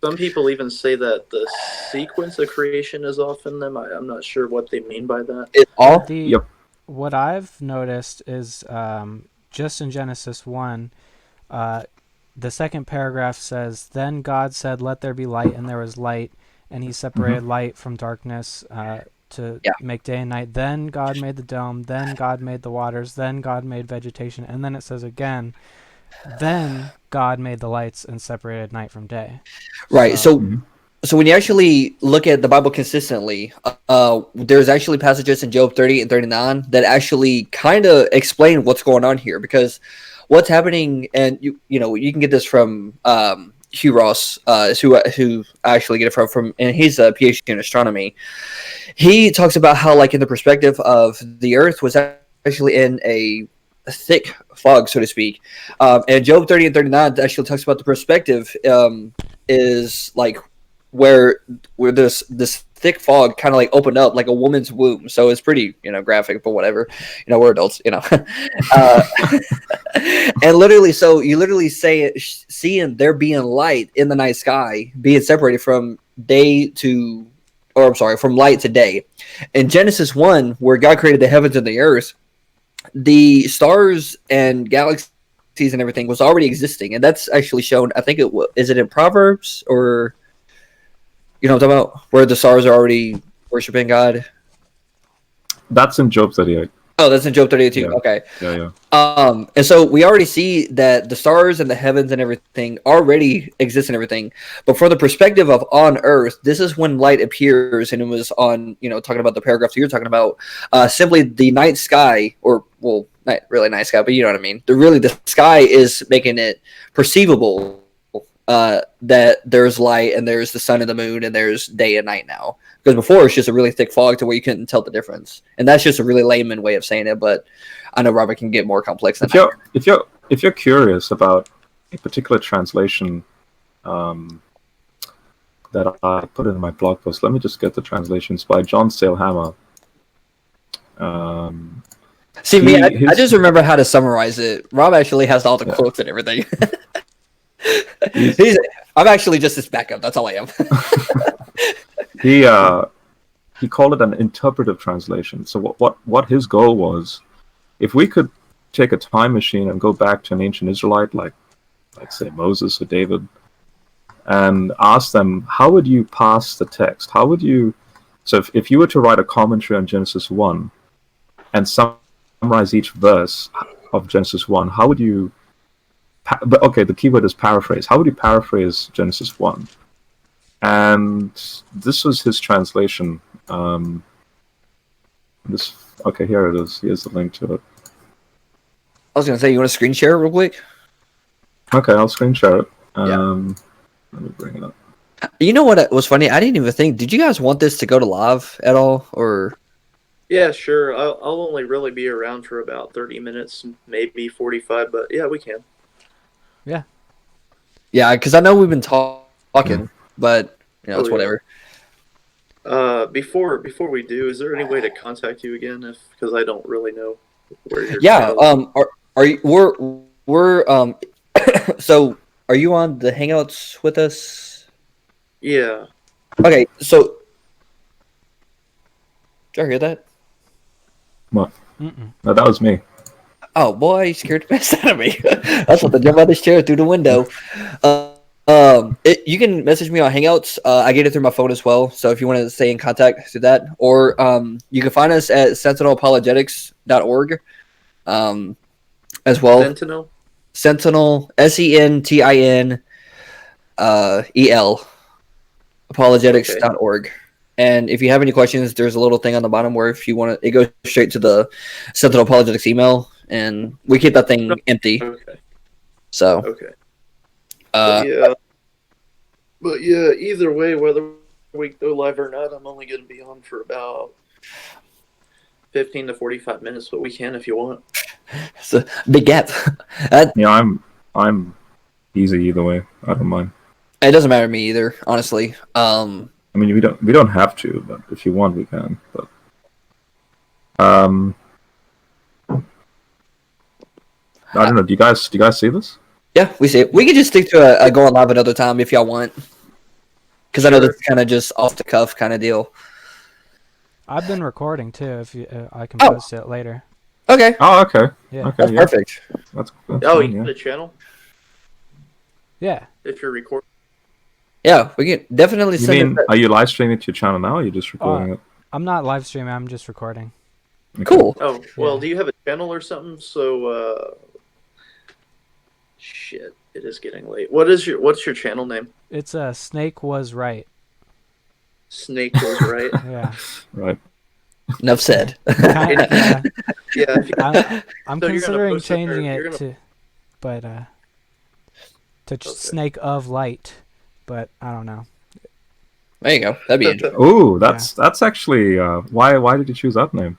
some people even say that the sequence of creation is off in them. I'm not sure what they mean by that. It's all. Yep. what I've noticed is just in Genesis 1, the second paragraph says, "Then God said, 'Let there be light,' and there was light, and he separated light from darkness to make day and night. Then God made the dome, then God made the waters, then God made vegetation," and then it says again, "Then God made the lights and separated night from day." Right. So when you actually look at the Bible consistently, there's actually passages in Job 30 and 39 that actually kind of explain what's going on here, because what's happening, and you know, you can get this from Hugh Ross, who I actually get it from, and he's a PhD in astronomy. He talks about how, like, in the perspective of the Earth was actually in a thick fog, so to speak, and Job 30 and 39 actually talks about the perspective is like where this thick fog kind of like opened up like a woman's womb. So it's pretty, you know, graphic, but whatever, you know, we're adults, you know. And literally, so you literally seeing there being light in the night sky being separated from from light to day. In Genesis 1, where God created the heavens and the earth, the stars and galaxies and everything was already existing, and that's actually shown. I think is it in Proverbs, or you know what I'm talking about, where the stars are already worshiping God? That's in Job 38. Oh, that's in Job 32. Yeah. Okay. Yeah. And so we already see that the stars and the heavens and everything already exist and everything. But from the perspective of on Earth, this is when light appears, and it was on, you know, talking about the paragraphs that you're talking about, simply the night sky, or, well, not really night sky, but you know what I mean. The sky is making it perceivable that there's light and there's the sun and the moon and there's day and night now. Because before it's just a really thick fog to where you couldn't tell the difference. And that's just a really layman way of saying it, but I know Robert can get more complex than that. If you're curious about a particular translation that I put in my blog post, let me just get the translations by John Sailhammer. See, I just remember how to summarize it. Rob actually has all the quotes and everything. I'm actually just his backup. That's all I am. He called it an interpretive translation. So what his goal was, if we could take a time machine and go back to an ancient Israelite, like say Moses or David, and ask them, how would you pass the text? How would you? So if you were to write a commentary on Genesis 1 and summarize each verse of Genesis 1, how would you? But okay, the keyword is paraphrase. How would you paraphrase Genesis 1? And this was his translation. Okay, here it is. Here's the link to it. I was going to say, you want to screen share it real quick? Okay, I'll screen share it. Yeah. Let me bring it up. You know what was funny? I didn't even think. Did you guys want this to go to live at all, or? Yeah, sure. I'll only really be around for about 30 minutes, maybe 45, but yeah, we can. Yeah, because I know we've been talking, but you know, it's whatever. Before we do, is there any way to contact you again? Because I don't really know where you're. Yeah. Are you? We're So, are you on the Hangouts with us? Yeah. Okay. So, did you hear that? What? No, that was me. Oh boy, you scared the mess out of me. That's what the jump out this chair through the window. You can message me on Hangouts. I get it through my phone as well. So if you want to stay in contact, do that. Or you can find us at sentinelapologetics.org as well. Sentinel, SENTINEL, apologetics.org. And if you have any questions, there's a little thing on the bottom where if you want to, it goes straight to the Sentinel Apologetics email, and we keep that thing empty. Okay. So. Okay. But yeah, either way, whether we go live or not, I'm only going to be on for about 15 to 45 minutes, but we can if you want. It's a big gap. Yeah, I'm easy either way. I don't mind. It doesn't matter to me either, honestly. I mean, we don't have to, but if you want, we can. But I don't know. Do you guys see this? Yeah, we see it. We can just stick to a going live another time if y'all want, because I know this is kind of just off the cuff kind of deal. I've been recording too. If you, I can Oh. post it later. Okay, Oh, okay. Yeah. Okay, that's yeah. perfect. That's Oh, fine, you yeah. got a channel Yeah. if you're recording. Yeah, we can definitely You send mean, it. are you live streaming to your channel now, or are you just recording it? I'm not live streaming. I'm just recording. Okay. Cool. Oh, well, Yeah. do you have a channel or something? So, shit, it is getting late. What's your channel name? It's Snake was right. Snake was right. Yeah. Right. Enough said. Yeah. Yeah. If you, I'm So you're gonna considering post it, or changing you're it gonna- to, but Okay. Snake of Light, but I don't know. There you go. That'd be interesting. Ooh, that's actually why did you choose that name?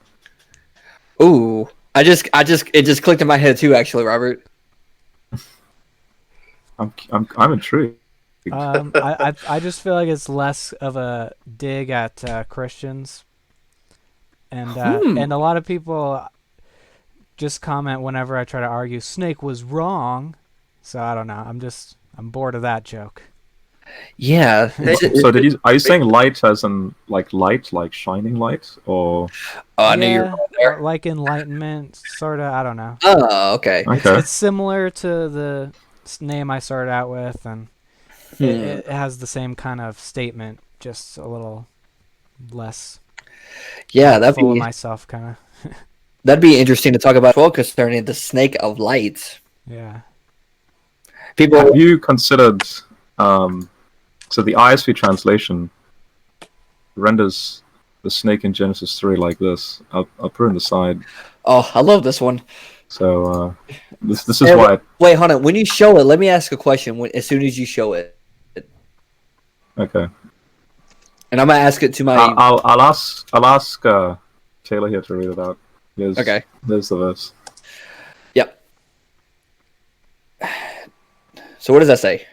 Ooh, it just clicked in my head too. Actually, Robert. I'm intrigued. I just feel like it's less of a dig at Christians, and a lot of people just comment whenever I try to argue Snake was wrong. So I don't know. I'm bored of that joke. Yeah. So are you saying light as in like light, like shining light, or? Oh, I knew you were Yeah, going there. like enlightenment, sort of. I don't know. Oh, okay. Okay. It's similar to the name I started out with, and it has the same kind of statement, just a little less. Yeah, full of myself, kind of. that'd be interesting to talk about as well, concerning the snake of light. Yeah. People. Have you considered? So the ISV translation renders the snake in Genesis 3 like this. I'll put it on the side. Oh, I love this one. So this is Hey, why. Wait, hold on. When you show it, let me ask a question. As soon as you show it, Okay. and I'm gonna ask it to my. I'll ask Taylor here to read it out. Okay. There's the verse. Yep. So what does that say?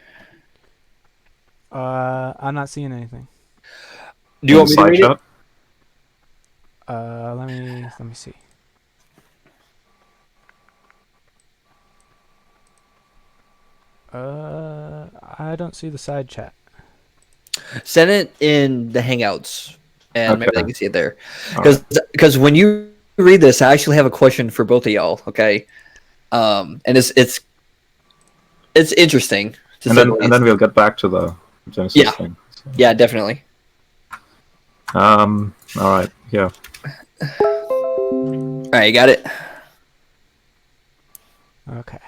I'm not seeing anything. Do you want me to read it? Let me see. I don't see the side chat. Send it in the Hangouts, and maybe Okay. they can see it there. All Because when you read this, I actually have a question for both of y'all. Okay, and it's interesting. And then we'll get back to the Genesis thing. So. Yeah, definitely. All right. Yeah. All right, you got it. Okay.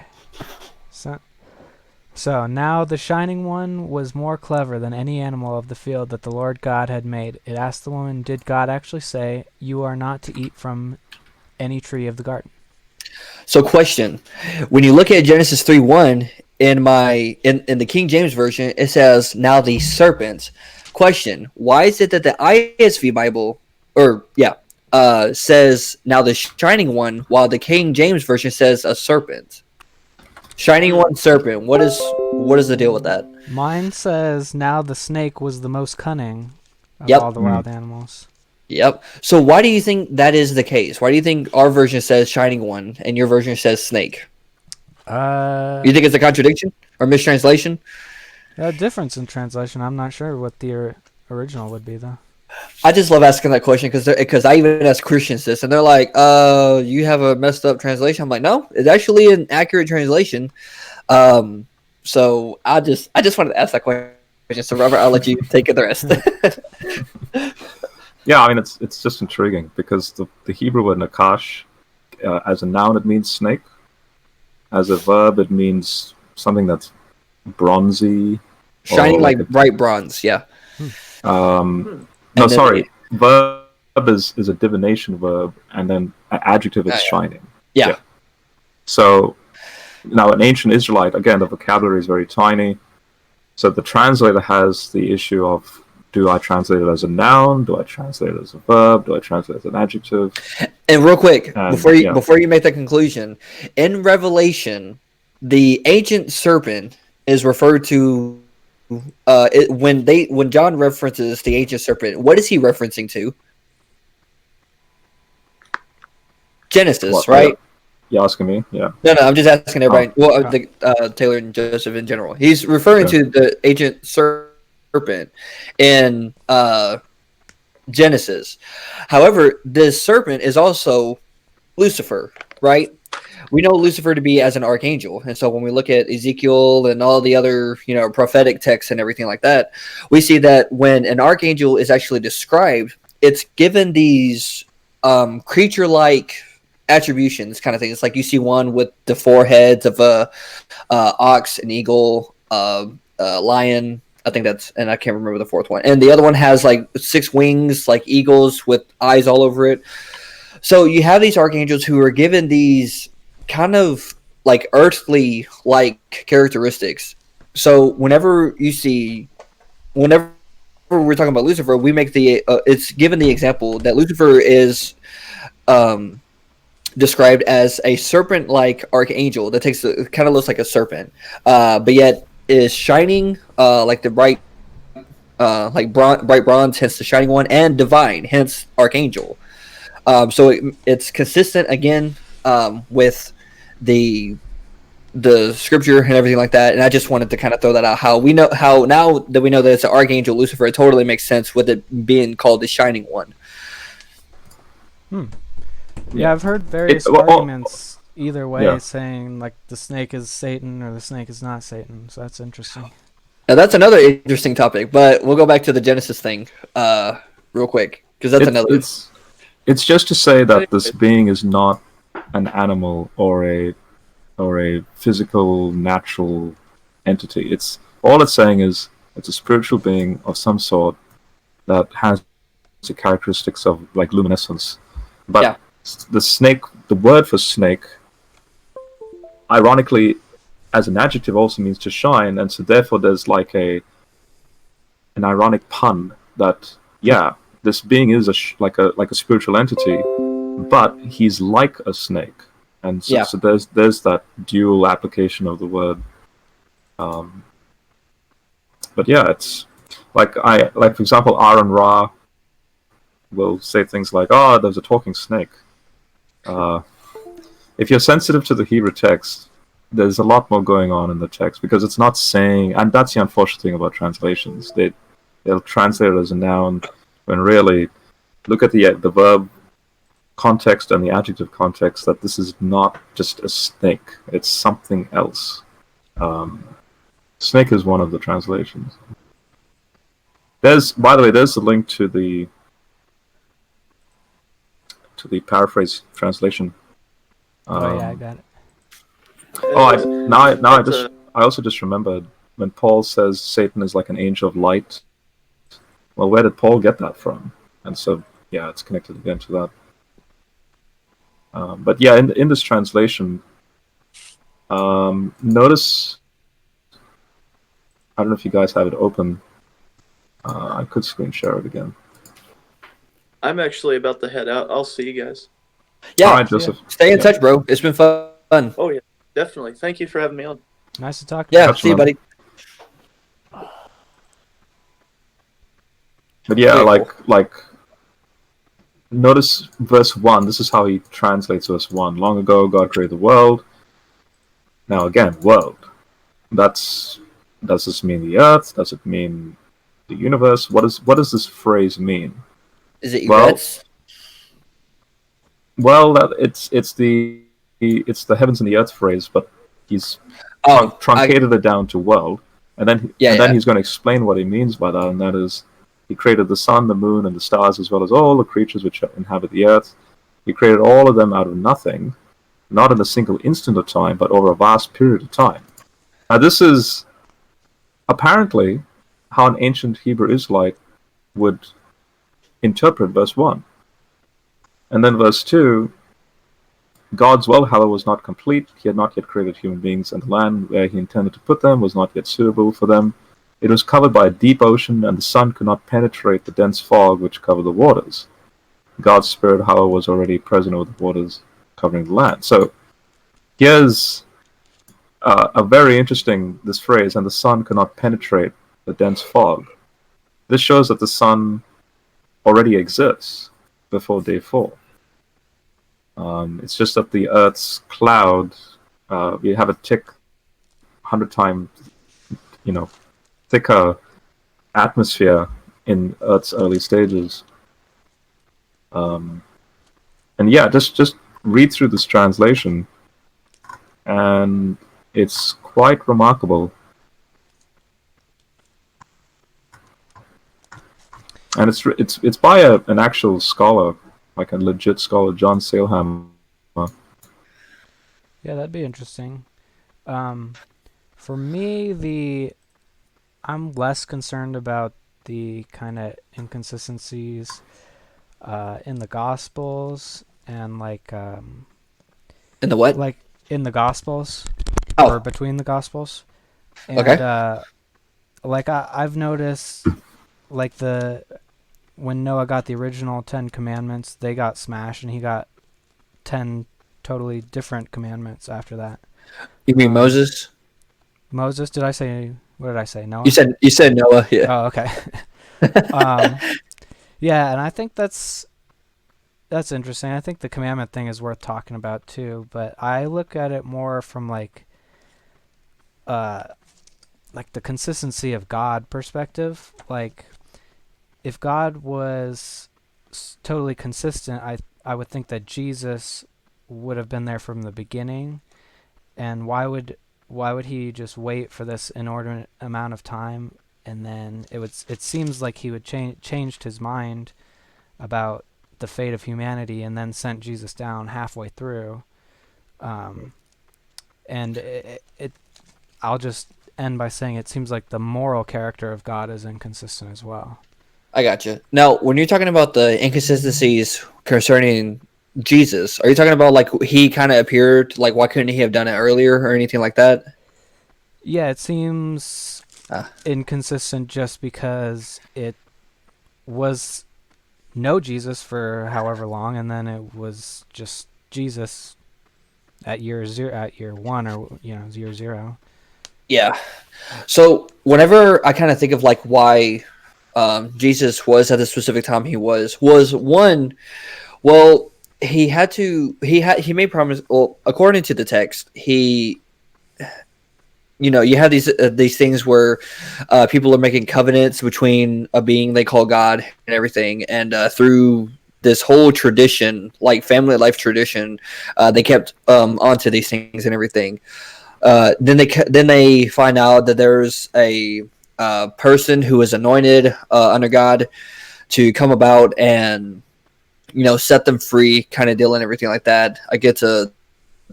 So now the Shining One was more clever than any animal of the field that the Lord God had made. It asked the woman, "Did God actually say, 'You are not to eat from any tree of the garden'?" So, question: when you look at Genesis 3:1 in the King James version, it says, "Now the serpent." Question: why is it that the ISV Bible, says, "Now the shining one," while the King James version says a serpent? Shining one, serpent. What is the deal with that? Mine says, "Now the snake was the most cunning of Yep. all the wild animals." Yep. So why do you think that is the case? Why do you think our version says shining one and your version says snake? You think it's a contradiction or mistranslation? A difference in translation. I'm not sure what the original would be, though. I just love asking that question because I even ask Christians this, and they're like, you have a messed up translation." I'm like, no, it's actually an accurate translation. So I just wanted to ask that question. So Robert, I'll let you take it the rest. Yeah, I mean it's just intriguing because the Hebrew word nakash, as a noun it means snake, as a verb it means something that's bronzy, Shining like bright bronze, yeah. No, sorry. Verb is a divination verb, and then adjective is shining. Yeah. So now an ancient Israelite, again, the vocabulary is very tiny. So the translator has the issue of, do I translate it as a noun? Do I translate it as a verb? Do I translate it as an adjective? And real quick, before you make that conclusion, in Revelation, the ancient serpent is referred to. When John references the ancient serpent, what is he referencing to? Genesis, right? You asking me? Yeah. No, I'm just asking everybody. Taylor and Joseph in general. He's referring to the ancient serpent in Genesis. However, this serpent is also Lucifer, right? We know Lucifer to be as an archangel, and so when we look at Ezekiel and all the other, prophetic texts and everything like that, we see that when an archangel is actually described, it's given these creature-like attributions, kind of thing. It's like you see one with the four heads of a ox, an eagle, lion. I think that's, and I can't remember the fourth one. And the other one has like 6 wings, like eagles with eyes all over it. So you have these archangels who are given these kind of like earthly like characteristics. So whenever we're talking about Lucifer, we make it's given the example that Lucifer is described as a serpent-like archangel that kind of looks like a serpent, but yet is shining like the bright bronze, hence the shining one, and divine, hence archangel. So it's consistent again with the scripture and everything like that. And I just wanted to kind of throw that out. How now that we know that it's an archangel Lucifer, it totally makes sense with it being called the shining one. Yeah, I've heard various arguments either way, saying like the snake is Satan or the snake is not Satan. So that's interesting. Now that's another interesting topic, but we'll go back to the Genesis thing real quick, because that's another. It's just to say that this being is not an animal or a physical, natural entity. It's saying is it's a spiritual being of some sort that has the characteristics of like luminescence. But the snake, the word for snake, ironically, as an adjective also means to shine, and so therefore there's like an ironic pun that this being is like a spiritual entity, but he's like a snake, and so there's that dual application of the word. But it's like for example, Aaron Ra will say things like, "Oh, there's a talking snake." If you're sensitive to the Hebrew text, there's a lot more going on in the text, because it's not saying, and that's the unfortunate thing about translations. They'll translate it as a noun when really, look at the verb context and the adjective context, that this is not just a snake, it's something else. Snake is one of the translations. By the way, there's a link to the paraphrase translation. I got it. I also just remembered when Paul says Satan is like an angel of light. Well, where did Paul get that from? And so, it's connected again to that. But in this translation, notice, I don't know if you guys have it open. I could screen share it again. I'm actually about to head out. I'll see you guys. Yeah, all right, Joseph. Stay in touch, bro. It's been fun. Oh yeah, definitely. Thank you for having me on. Nice to talk to you. you. See you, buddy. But like notice verse 1. This is how he translates verse 1. Long ago, God created the world. Now again, world. Does this mean the earth? Does it mean the universe? What does this phrase mean? Is it events? Well, it's the heavens and the earth phrase, but he's truncated it down to world, and then he's going to explain what he means by that, and that is, he created the sun, the moon, and the stars, as well as all the creatures which inhabit the earth. He created all of them out of nothing, not in a single instant of time, but over a vast period of time. Now, this is apparently how an ancient Hebrew Israelite would interpret verse 1. And then verse 2, God's well, however, was not complete. He had not yet created human beings, and the land where he intended to put them was not yet suitable for them. It was covered by a deep ocean, and the sun could not penetrate the dense fog which covered the waters. God's spirit, however, was already present over the waters covering the land. So here's a very interesting, this phrase, and the sun could not penetrate the dense fog. This shows that the sun already exists before day 4. It's just that the Earth's cloud, we have a 100 times, thicker atmosphere in Earth's early stages. And yeah, just read through this translation, and it's quite remarkable. And it's by an actual scholar, like a legit scholar, John Saleham. Yeah, that'd be interesting. For me, I'm less concerned about the kind of inconsistencies in the Gospels and In the what? like in the Gospels Oh. or between the Gospels. And Okay. I've noticed like when Noah got the original 10 commandments, they got smashed and he got 10 totally different commandments after that. You mean Moses? Moses, what did I say? Noah? You said Noah, yeah. Oh, okay. Yeah, and I think that's interesting. I think the commandment thing is worth talking about too, but I look at it more from like the consistency of God perspective. Like if God was totally consistent, I would think that Jesus would have been there from the beginning. And why would he just wait for this inordinate amount of time, and then it seems like he would changed his mind about the fate of humanity and then sent Jesus down halfway through. And I'll just end by saying it seems like the moral character of God is inconsistent as well. I got you. Now, when you're talking about the inconsistencies concerning Jesus, are you talking about like he kind of appeared, like why couldn't he have done it earlier or anything like that? Yeah, it seems inconsistent just because it was no Jesus for however long, and then it was just Jesus at year 1, or year 0. Yeah. So whenever I kind of think of like why Jesus was at the specific time he was one, well, he made promise. Well, according to the text, you have these things where people are making covenants between a being they call God and everything, and through this whole tradition, like family life tradition, they kept onto these things and everything. Then they find out that there's a person who is anointed under God to come about and set them free, kind of deal and everything like that. I get to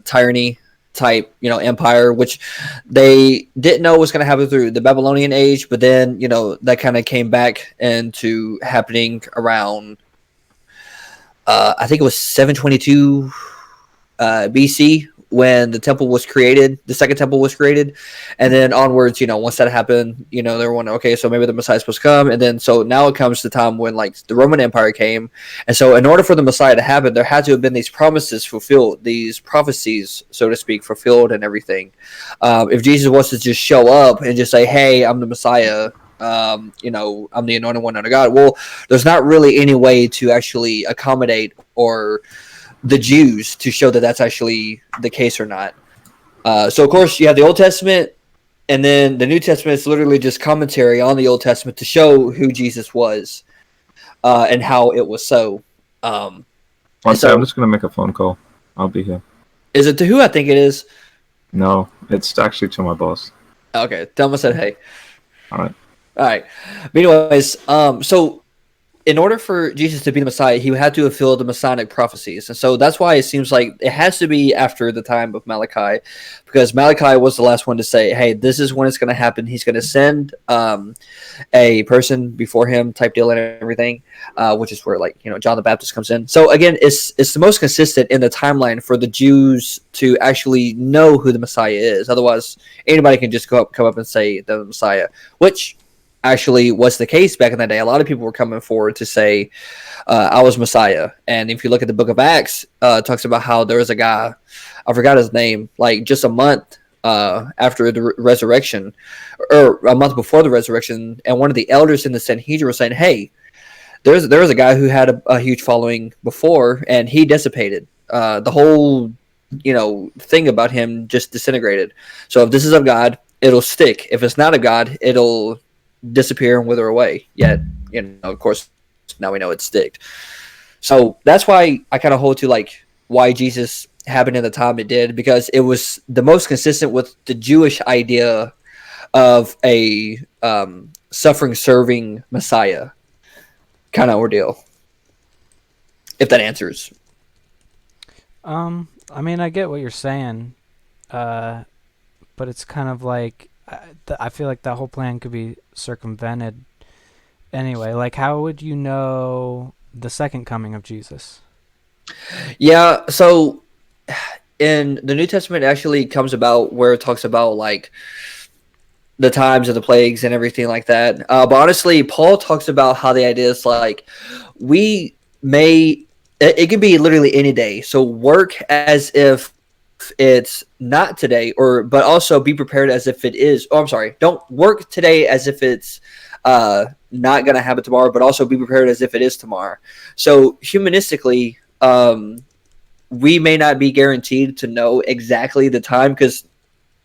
tyranny type empire, which they didn't know was going to happen through the Babylonian age, but then that kind of came back into happening around I think it was 722 BC when the temple was created, the second temple was created, and then onwards, once that happened, they were wondering, okay, so maybe the Messiah is supposed to come, and then so now it comes to the time when like the Roman Empire came, and so in order for the Messiah to happen, there had to have been these promises fulfilled, these prophecies, so to speak, fulfilled and everything. If Jesus was to just show up and just say, hey, I'm the Messiah, I'm the anointed one under God, well, there's not really any way to actually accommodate or the Jews to show that that's actually the case or not. So, of course, you have the Old Testament, and then the New Testament is literally just commentary on the Old Testament to show who Jesus was and how it was so. One second, I'm just going to make a phone call. I'll be here. Is it to who I think it is? No, it's actually to my boss. Okay, tell him I said hey. All right. But anyways, so in order for Jesus to be the Messiah, he had to fulfill the Messianic prophecies. And so that's why it seems like it has to be after the time of Malachi, because Malachi was the last one to say, hey, this is when it's going to happen. He's going to send a person before him type deal and everything, which is where John the Baptist comes in. So again, it's the most consistent in the timeline for the Jews to actually know who the Messiah is. Otherwise, anybody can just come up and say the Messiah, which actually was the case back in the day. A lot of people were coming forward to say, I was Messiah. And if you look at the book of Acts, it talks about how there was a guy, I forgot his name, like just a month after the resurrection, or a month before the resurrection, and one of the elders in the Sanhedrin was saying, hey, there was a guy who had a huge following before, and he dissipated. The whole thing about him just disintegrated. So if this is of God, it'll stick. If it's not of God, it'll disappear and wither away. Yet, of course, now we know it's sticked. So that's why I kind of hold to like why Jesus happened in the time it did, because it was the most consistent with the Jewish idea of a suffering serving Messiah kind of ordeal. If that answers. I mean, I get what you're saying, but it's kind of like I feel like that whole plan could be circumvented anyway. Like, how would you know the second coming of Jesus? Yeah, so in the New Testament, it actually comes about where it talks about like the times of the plagues and everything like that. But honestly, Paul talks about how the idea is like we may it can be literally any day. So work as if it's not today, or but also be prepared as if it is. Oh, I'm sorry. Don't work today as if it's not going to happen tomorrow, but also be prepared as if it is tomorrow. So humanistically, we may not be guaranteed to know exactly the time, because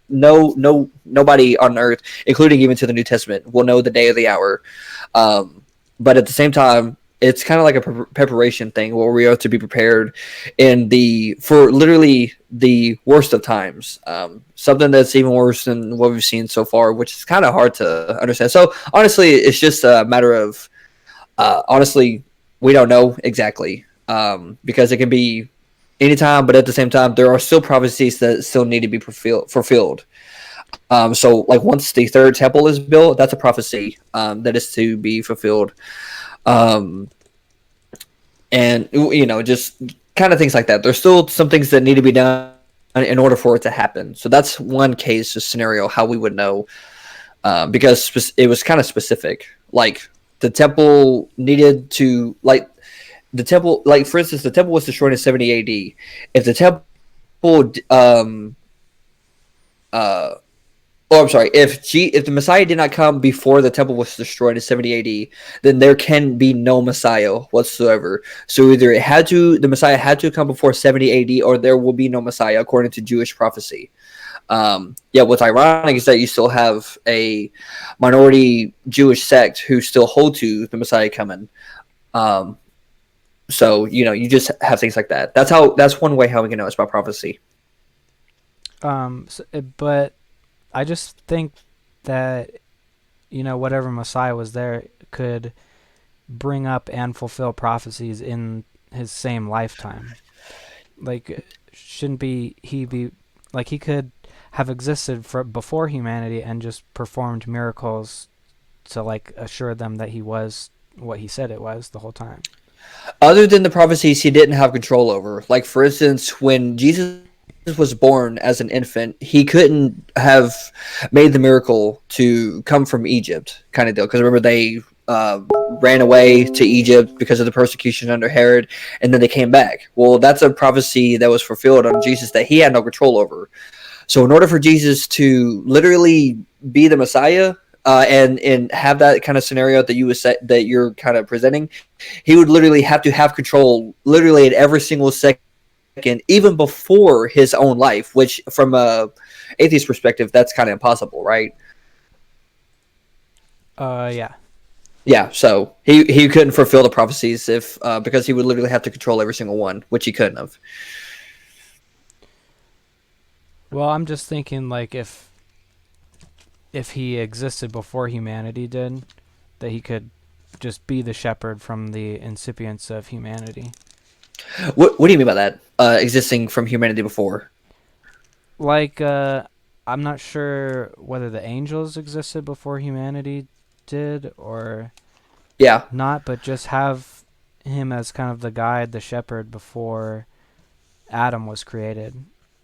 nobody on earth, including even to the New Testament, will know the day or the hour. But at the same time, it's kind of like a preparation thing where we are to be prepared for literally the worst of times. Something that's even worse than what we've seen so far, which is kind of hard to understand. So honestly, it's just a matter of honestly, we don't know exactly, because it can be anytime, but at the same time, there are still prophecies that still need to be fulfilled. So like once the third temple is built, that's a prophecy that is to be fulfilled. And just kind of things like that. There's still some things that need to be done in order for it to happen. So that's one case, a scenario, how we would know, because it was kind of specific. Like the temple needed to, like the temple, like for instance, the temple was destroyed in 70 AD. If the temple, I'm sorry. If the Messiah did not come before the temple was destroyed in 70 AD, then there can be no Messiah whatsoever. So either the Messiah had to come before 70 AD, or there will be no Messiah according to Jewish prophecy. What's ironic is that you still have a minority Jewish sect who still hold to the Messiah coming. So you just have things like that. That's one way how we can know it's about prophecy. But I just think that whatever Messiah was there could bring up and fulfill prophecies in his same lifetime. Like, shouldn't he be like, he could have existed before humanity and just performed miracles to like assure them that he was what he said it was the whole time. Other than the prophecies he didn't have control over. Like, for instance, when Jesus was born as an infant, he couldn't have made the miracle to come from Egypt kind of deal. Because remember, they ran away to Egypt because of the persecution under Herod, and then they came back. Well, that's a prophecy that was fulfilled on Jesus that he had no control over. So in order for Jesus to literally be the Messiah, and have that kind of scenario that that you're kind of presenting, he would literally have to have control literally at every single second, even before his own life, which from a atheist perspective, that's kind of impossible, right? Yeah, so he couldn't fulfill the prophecies if because he would literally have to control every single one, which he couldn't have. Well, I'm just thinking, like, if he existed before humanity did, that he could just be the shepherd from the incipience of humanity. What do you mean by that? Existing from humanity before? Like, I'm not sure whether the angels existed before humanity did or not, but just have him as kind of the guide, the shepherd before Adam was created,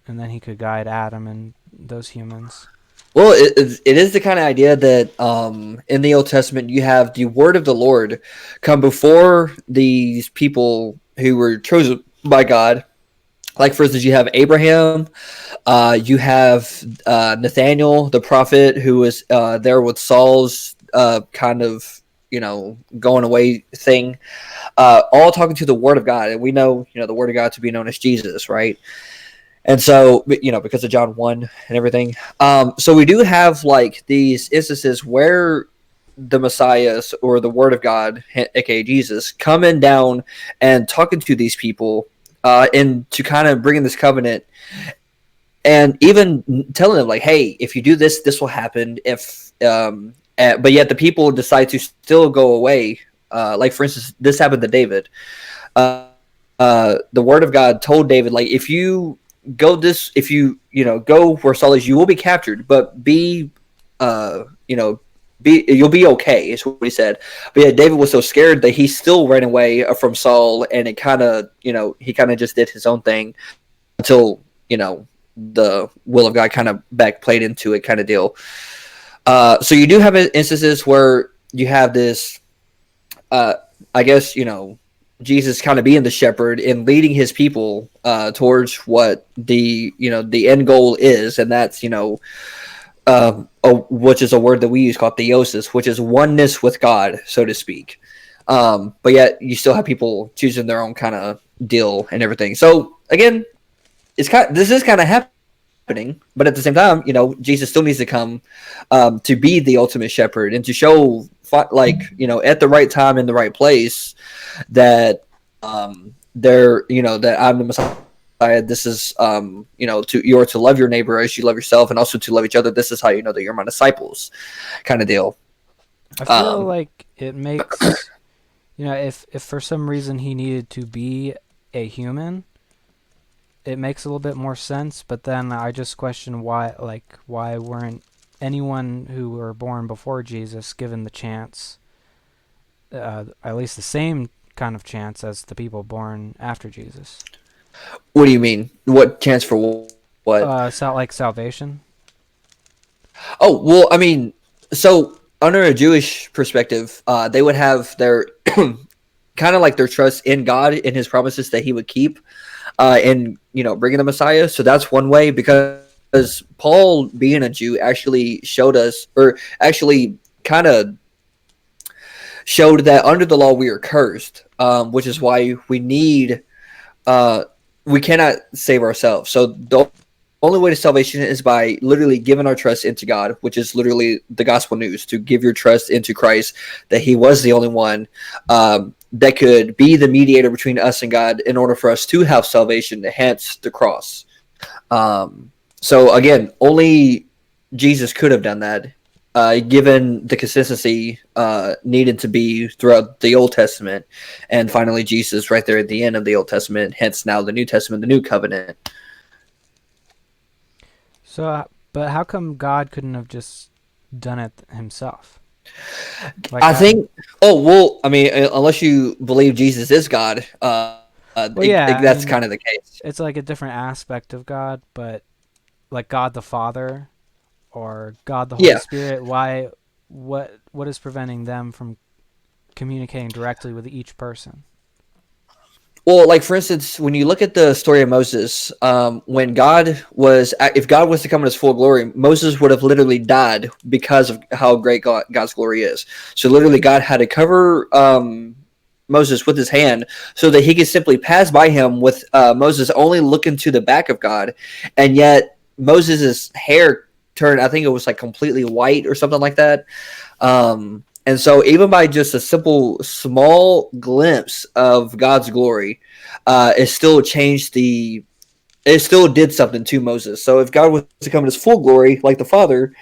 and then he could guide Adam and those humans. Well, it is the kind of idea that in the Old Testament you have the word of the Lord come before these people who were chosen by God. Like, for instance, you have Abraham, you have Nathaniel, the prophet, who was there with Saul's kind of going away thing, all talking to the word of God, and we know the word of God to be known as Jesus, right? And so, because of John 1 and everything. So we do have like these instances where the Messiah or the Word of God, aka Jesus, coming down and talking to these people, and to kind of bring in this covenant, and even telling them like, "Hey, if you do this, this will happen." But yet the people decide to still go away. Like for instance, this happened to David. The Word of God told David, like, if you go this, if you go where Saul is, you will be captured, but you'll be okay, is what he said. But yeah, David was so scared that he still ran away from Saul, and it kind of, he kind of just did his own thing until, the will of God kind of back played into it kind of deal. So you do have instances where you have this, I guess, Jesus kind of being the shepherd and leading his people towards what the end goal is, and that's which is a word that we use called theosis, which is oneness with God, so to speak. But yet you still have people choosing their own kind of deal and everything. So again, this is kind of happening, but at the same time, Jesus still needs to come to be the ultimate shepherd and to show, like, at the right time in the right place, that that I'm the Messiah. This is you're to love your neighbor as you love yourself, and also to love each other. This is how you know that you're my disciples, kind of deal. I feel like it makes if for some reason he needed to be a human, it makes a little bit more sense. But then I just question why weren't anyone who were born before Jesus given the chance, at least the same kind of chance as the people born after Jesus? What do you mean? What chance for what? Like salvation? Oh, well, I mean, so under a Jewish perspective, they would have their kind of like their trust in God and his promises that he would keep, and bringing the Messiah. So that's one way, because Paul, being a Jew, actually showed us, or actually kind of showed that under the law we are cursed, which is why we need, we cannot save ourselves. So the only way to salvation is by literally giving our trust into God, which is literally the gospel news, to give your trust into Christ, that he was the only one that could be the mediator between us and God in order for us to have salvation, hence the cross. So again, only Jesus could have done that, given the consistency needed to be throughout the Old Testament, and finally Jesus right there at the end of the Old Testament, hence now the New Testament, the New Covenant. So, but how come God couldn't have just done it himself? Think, I mean, unless you believe Jesus is God, that's kind of the case. It's like a different aspect of God, but like God the Father or God the Holy Spirit, what is preventing them from communicating directly with each person? Well, like for instance, when you look at the story of Moses, if God was to come in his full glory, Moses would have literally died because of how great God's glory is. So literally God had to cover Moses with his hand so that he could simply pass by him with Moses only looking to the back of God, and yet Moses's hair turned, I think it was like completely white or something like that. And so even by just a simple small glimpse of God's glory, it still did something to Moses. So if God was to come in his full glory, like the Father,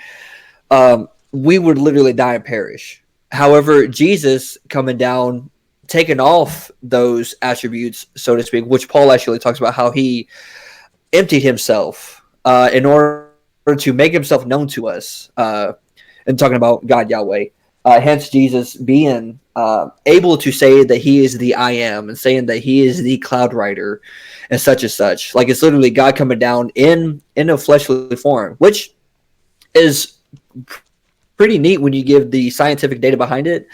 we would literally die and perish. However, Jesus coming down, taking off those attributes, so to speak, which Paul actually talks about how he emptied himself in order to make himself known to us, and talking about God Yahweh. Hence Jesus being able to say that he is the I am, and saying that he is the cloud rider and such. Like, it's literally God coming down in a fleshly form, which is pretty neat when you give the scientific data behind it,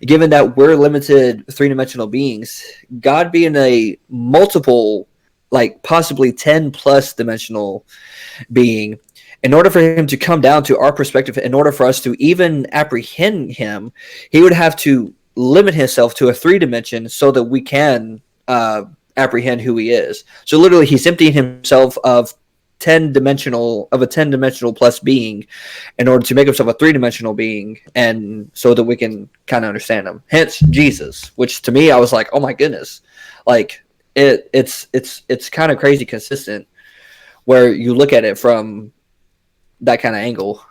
given that we're limited three-dimensional beings. God being a multiple, like possibly 10 plus dimensional being, in order for him to come down to our perspective, in order for us to even apprehend him, he would have to limit himself to a 3-dimension so that we can apprehend who he is. So literally he's emptying himself of 10-dimensional plus being in order to make himself a 3-dimensional being, and so that we can kind of understand him. Hence Jesus, which to me I was like, oh my goodness, like it's kind of crazy consistent where you look at it from that kind of angle.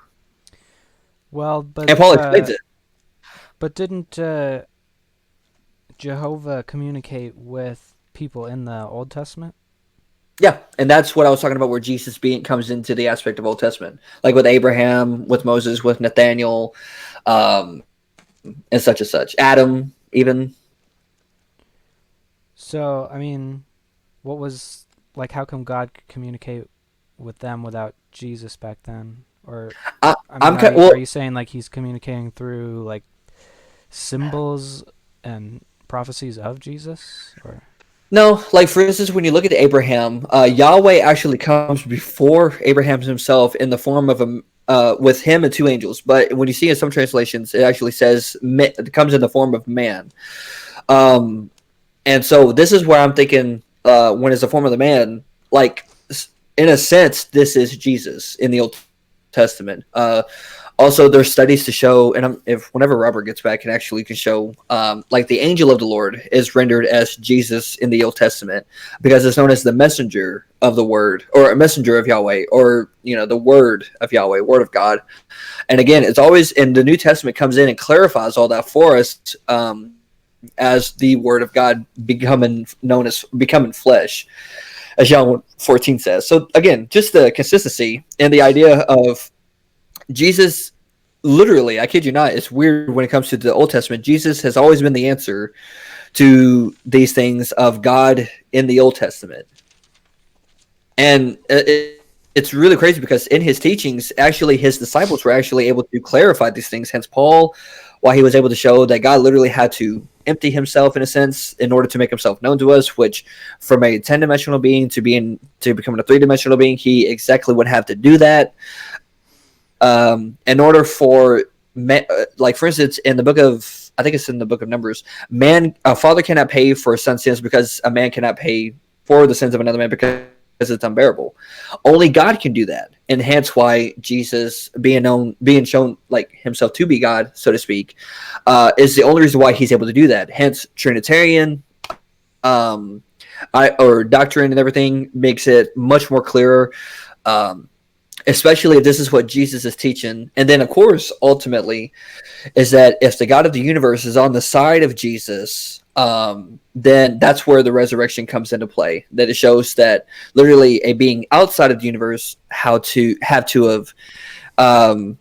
Well, but And Paul explains it. But didn't Jehovah communicate with people in the Old Testament? Yeah, and that's what I was talking about, where Jesus comes into the aspect of Old Testament, like with Abraham, with Moses, with Nathaniel, and such and such. Adam, even. So, I mean, what was like? How come God could communicate with them without Jesus back then? Or I, I mean, I'm are you saying like he's communicating through like symbols and prophecies of Jesus? Or no, like for instance, when you look at Abraham, Yahweh actually comes before Abraham himself in the form of with him and 2 angels. But when you see in some translations, it actually says it comes in the form of man. And so this is where I'm thinking, when it's the form of the man, like in a sense, this is Jesus in the Old Testament. Also, there's studies to show, and whenever Robert gets back, can show, like the angel of the Lord is rendered as Jesus in the Old Testament because it's known as the messenger of the Word, or a messenger of Yahweh, or the Word of Yahweh, Word of God. And again, it's always in the New Testament comes in and clarifies all that for us, as the Word of God becoming flesh, as John 14 says. So again, just the consistency and the idea of Jesus, literally, I kid you not, it's weird when it comes to the Old Testament. Jesus has always been the answer to these things of God in the Old Testament. And it's really crazy because in his teachings, actually, his disciples were actually able to clarify these things. Hence, Paul, why he was able to show that God literally had to empty himself, in a sense, in order to make himself known to us, which from a 10-dimensional being to becoming a 3-dimensional being, he exactly would have to do that. In order for, like for instance, in the book of, I think it's in the book of Numbers, a father cannot pay for a son's sins because a man cannot pay for the sins of another man because it's unbearable. Only God can do that, and hence why Jesus, being shown like himself to be God, so to speak, is the only reason why he's able to do that. Hence, Trinitarian, or doctrine and everything makes it much more clearer. Especially if this is what Jesus is teaching. And then, of course, ultimately, is that if the God of the universe is on the side of Jesus, then that's where the resurrection comes into play. That it shows that literally a being outside of the universe have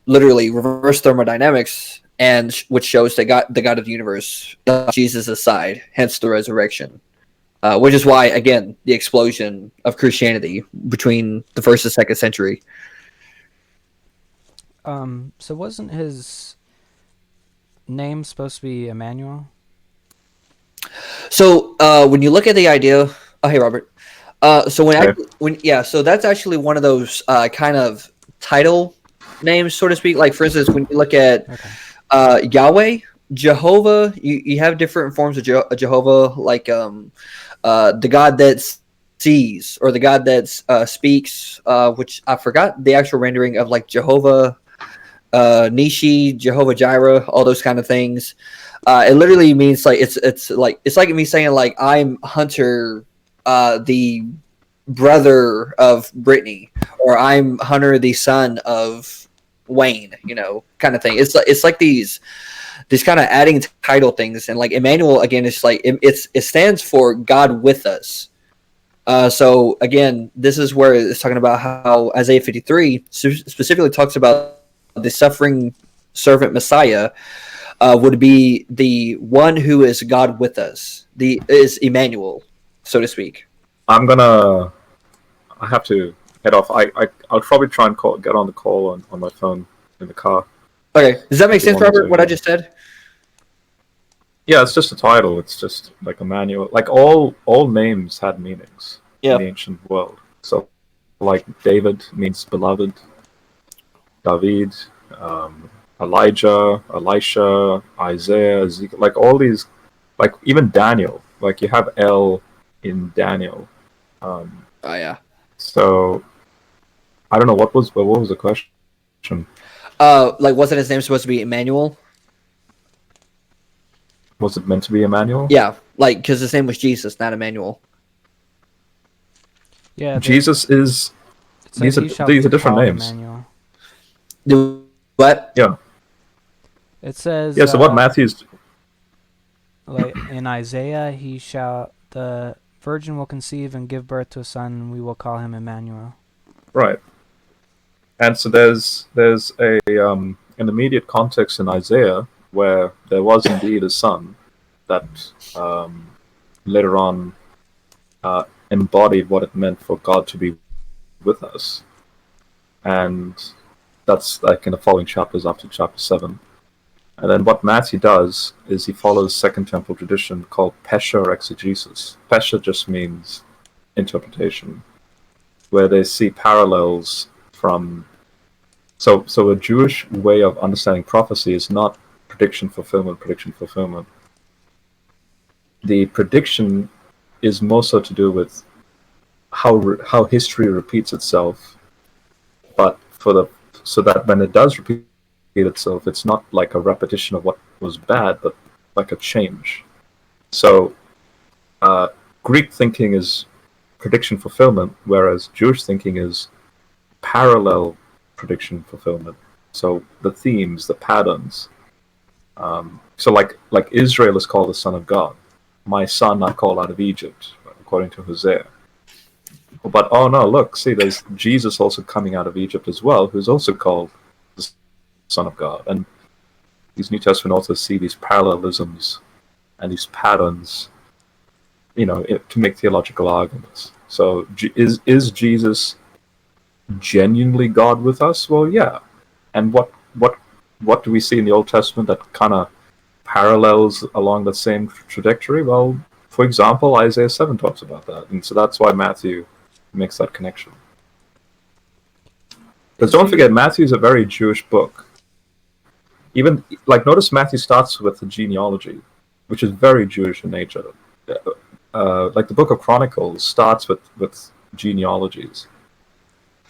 literally reverse thermodynamics, and which shows that the God of the universe, Jesus aside, hence the resurrection. Which is why, again, the explosion of Christianity between the 1st and 2nd century. So wasn't his name supposed to be Emmanuel? So when you look at the idea, oh hey Robert, so so that's actually one of those kind of title names, so to speak. Like for instance, when you look at Yahweh, Jehovah, you have different forms of Jehovah, like the God that sees, or the God that speaks, which I forgot the actual rendering of, like Jehovah Nishi, Jehovah Jireh, all those kind of things. It literally means like it's like me saying like I'm Hunter, the brother of Brittany, or I'm Hunter, the son of Wayne, kind of thing. It's like these kind of adding title things, and like Emmanuel again, it's like it stands for God with us. So again, this is where it's talking about how Isaiah 53 specifically talks about the suffering servant Messiah would be the one who is God with us. Is Emmanuel, so to speak. I have to head off. I'll probably try and get on the call on my phone in the car. Okay, does that make sense, Robert? What I just said? Yeah, it's just a title. It's just like Emmanuel. Like all names had meanings in the ancient world. So, like David means beloved. David, Elijah, Elisha, Isaiah, Ezekiel, like all these, like even Daniel, like you have El in Daniel. Oh yeah. So I don't know what was the question. Like, wasn't his name supposed to be Emmanuel? Was it meant to be Emmanuel? Yeah, like because his name was Jesus, not Emmanuel. Yeah, Jesus is. it says These are be different called names. Emmanuel. Do what? Yeah. It says Yeah. So what Matthew's. like in Isaiah, the virgin will conceive and give birth to a son, and we will call him Emmanuel. Right. And so there's an immediate context in Isaiah where there was indeed a son that later on embodied what it meant for God to be with us, and that's like in the following chapters after chapter 7. And then what Matthew does is he follows Second Temple tradition called Pesher exegesis. Pesher just means interpretation, where they see parallels from. So a Jewish way of understanding prophecy is not prediction fulfillment. The prediction is more so to do with how history repeats itself, but so that when it does repeat itself, it's not like a repetition of what was bad, but like a change. So Greek thinking is prediction fulfillment, whereas Jewish thinking is parallel prediction fulfillment. So the themes, the patterns. So like Israel is called the son of God. My son I call out of Egypt, according to Hosea. But oh no, look, see, there's Jesus also coming out of Egypt as well, who's also called the Son of God. And these New Testament authors see these parallelisms and these patterns, to make theological arguments. So is Jesus genuinely God with us? Well, yeah. And what do we see in the Old Testament that kind of parallels along the same trajectory? Well, for example, Isaiah 7 talks about that, and so that's why Matthew makes that connection. Because don't forget, Matthew is a very Jewish book. Even notice Matthew starts with the genealogy, which is very Jewish in nature. Like the Book of Chronicles starts with genealogies.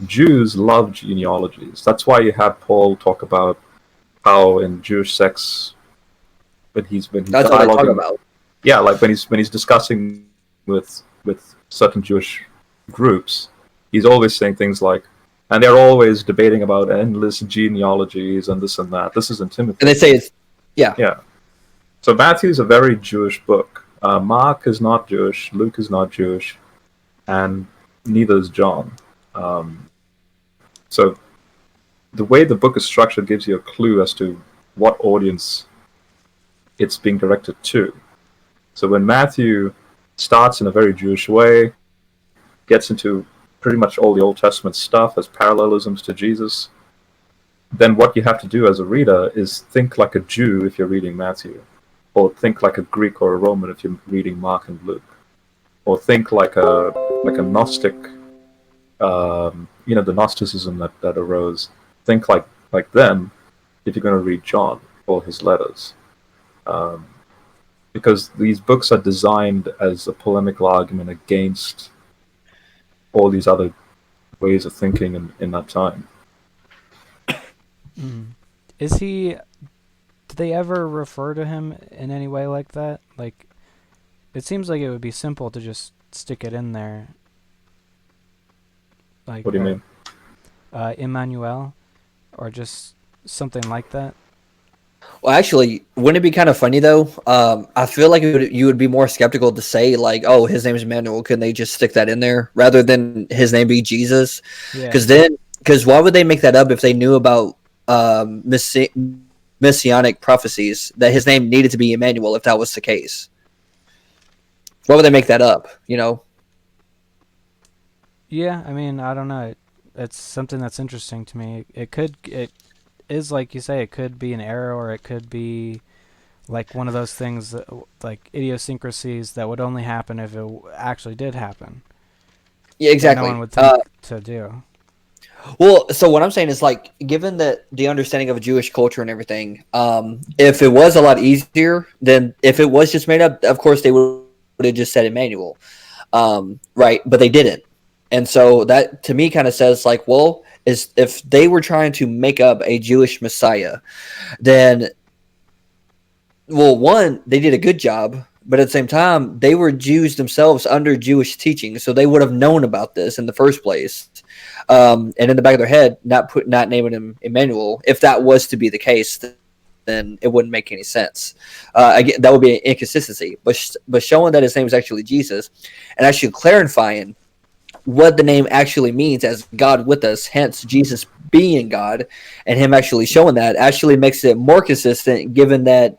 Jews love genealogies. That's why you have Paul talk about how in Jewish sects, when he's That's what I talk about. Yeah, like when he's discussing with certain Jewish groups, he's always saying things like, and they're always debating about endless genealogies and this and that. This is in Timothy. And they say it's Yeah. So Matthew's a very Jewish book. Mark is not Jewish. Luke is not Jewish, and neither is John. So the way the book is structured gives you a clue as to what audience it's being directed to. So when Matthew starts in a very Jewish way, gets into pretty much all the Old Testament stuff as parallelisms to Jesus, then what you have to do as a reader is think like a Jew if you're reading Matthew, or think like a Greek or a Roman if you're reading Mark and Luke, or think like a Gnostic, the Gnosticism that arose. Think like them if you're going to read John or his letters. Because these books are designed as a polemical argument against all these other ways of thinking in that time. Did they ever refer to him in any way like that? Like, it seems like it would be simple to just stick it in there. Like, What do you mean? Emmanuel, or just something like that. Well, actually, wouldn't it be kind of funny though? I feel like you would be more skeptical to say like, "Oh, his name is Emmanuel." Couldn't they just stick that in there rather than his name be Jesus? Yeah. Because why would they make that up if they knew about messianic prophecies that his name needed to be Emmanuel? If that was the case, why would they make that up? Yeah, I mean, I don't know. It's something that's interesting to me. It is like you say, it could be an error, or it could be like one of those things that, like idiosyncrasies that would only happen if it actually did happen. Yeah, exactly. That no one would think to do. Well, so what I'm saying is like, given that the understanding of Jewish culture and everything, if it was a lot easier, then if it was just made up, of course they would have just said Emmanuel, right? But they didn't. And so that to me kind of says like, well, is if they were trying to make up a Jewish Messiah, then, well, one, they did a good job, but at the same time, they were Jews themselves under Jewish teaching, so they would have known about this in the first place. And in the back of their head, not naming him Emmanuel, if that was to be the case, then it wouldn't make any sense. Again, that would be an inconsistency. But showing that his name is actually Jesus, and actually clarifying what the name actually means as God with us, hence Jesus being God, and him actually showing that actually makes it more consistent, given that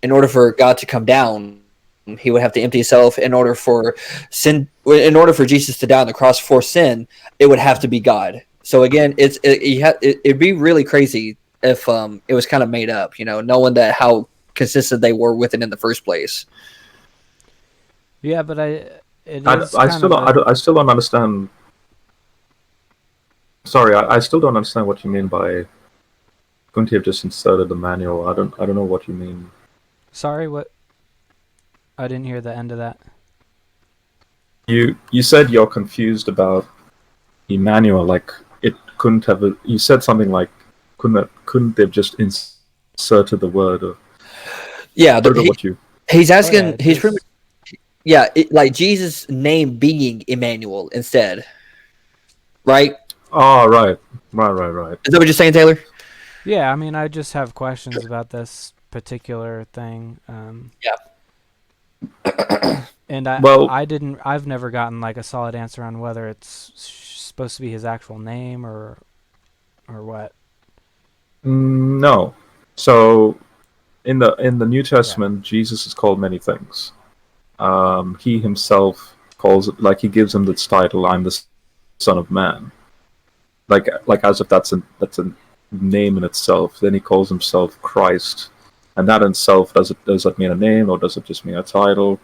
in order for God to come down, he would have to empty himself. In order for Jesus to die on the cross for sin, it would have to be God. So again, it'd be really crazy if it was kind of made up, knowing that how consistent they were with it in the first place. Yeah, but I still don't understand. Sorry, I still don't understand what you mean by couldn't he have just inserted the manual? I don't know what you mean. Sorry, what? I didn't hear the end of that. You said you're confused about Emmanuel, like it couldn't have. You said something like couldn't they've just inserted the word? Yeah, he's asking. Oh, yeah, he's pretty much, like Jesus' name being Emmanuel instead, right? Oh, right. Is that what you're saying, Taylor? Yeah, I mean, I just have questions about this particular thing. And I've never gotten like a solid answer on whether it's supposed to be his actual name or what. No. So in the New Testament, Jesus is called many things. He himself calls it, like, he gives him this title, "I'm the Son of Man," like as if that's a name in itself. Then he calls himself Christ, and that in itself, does that mean a name, or does it just mean a title?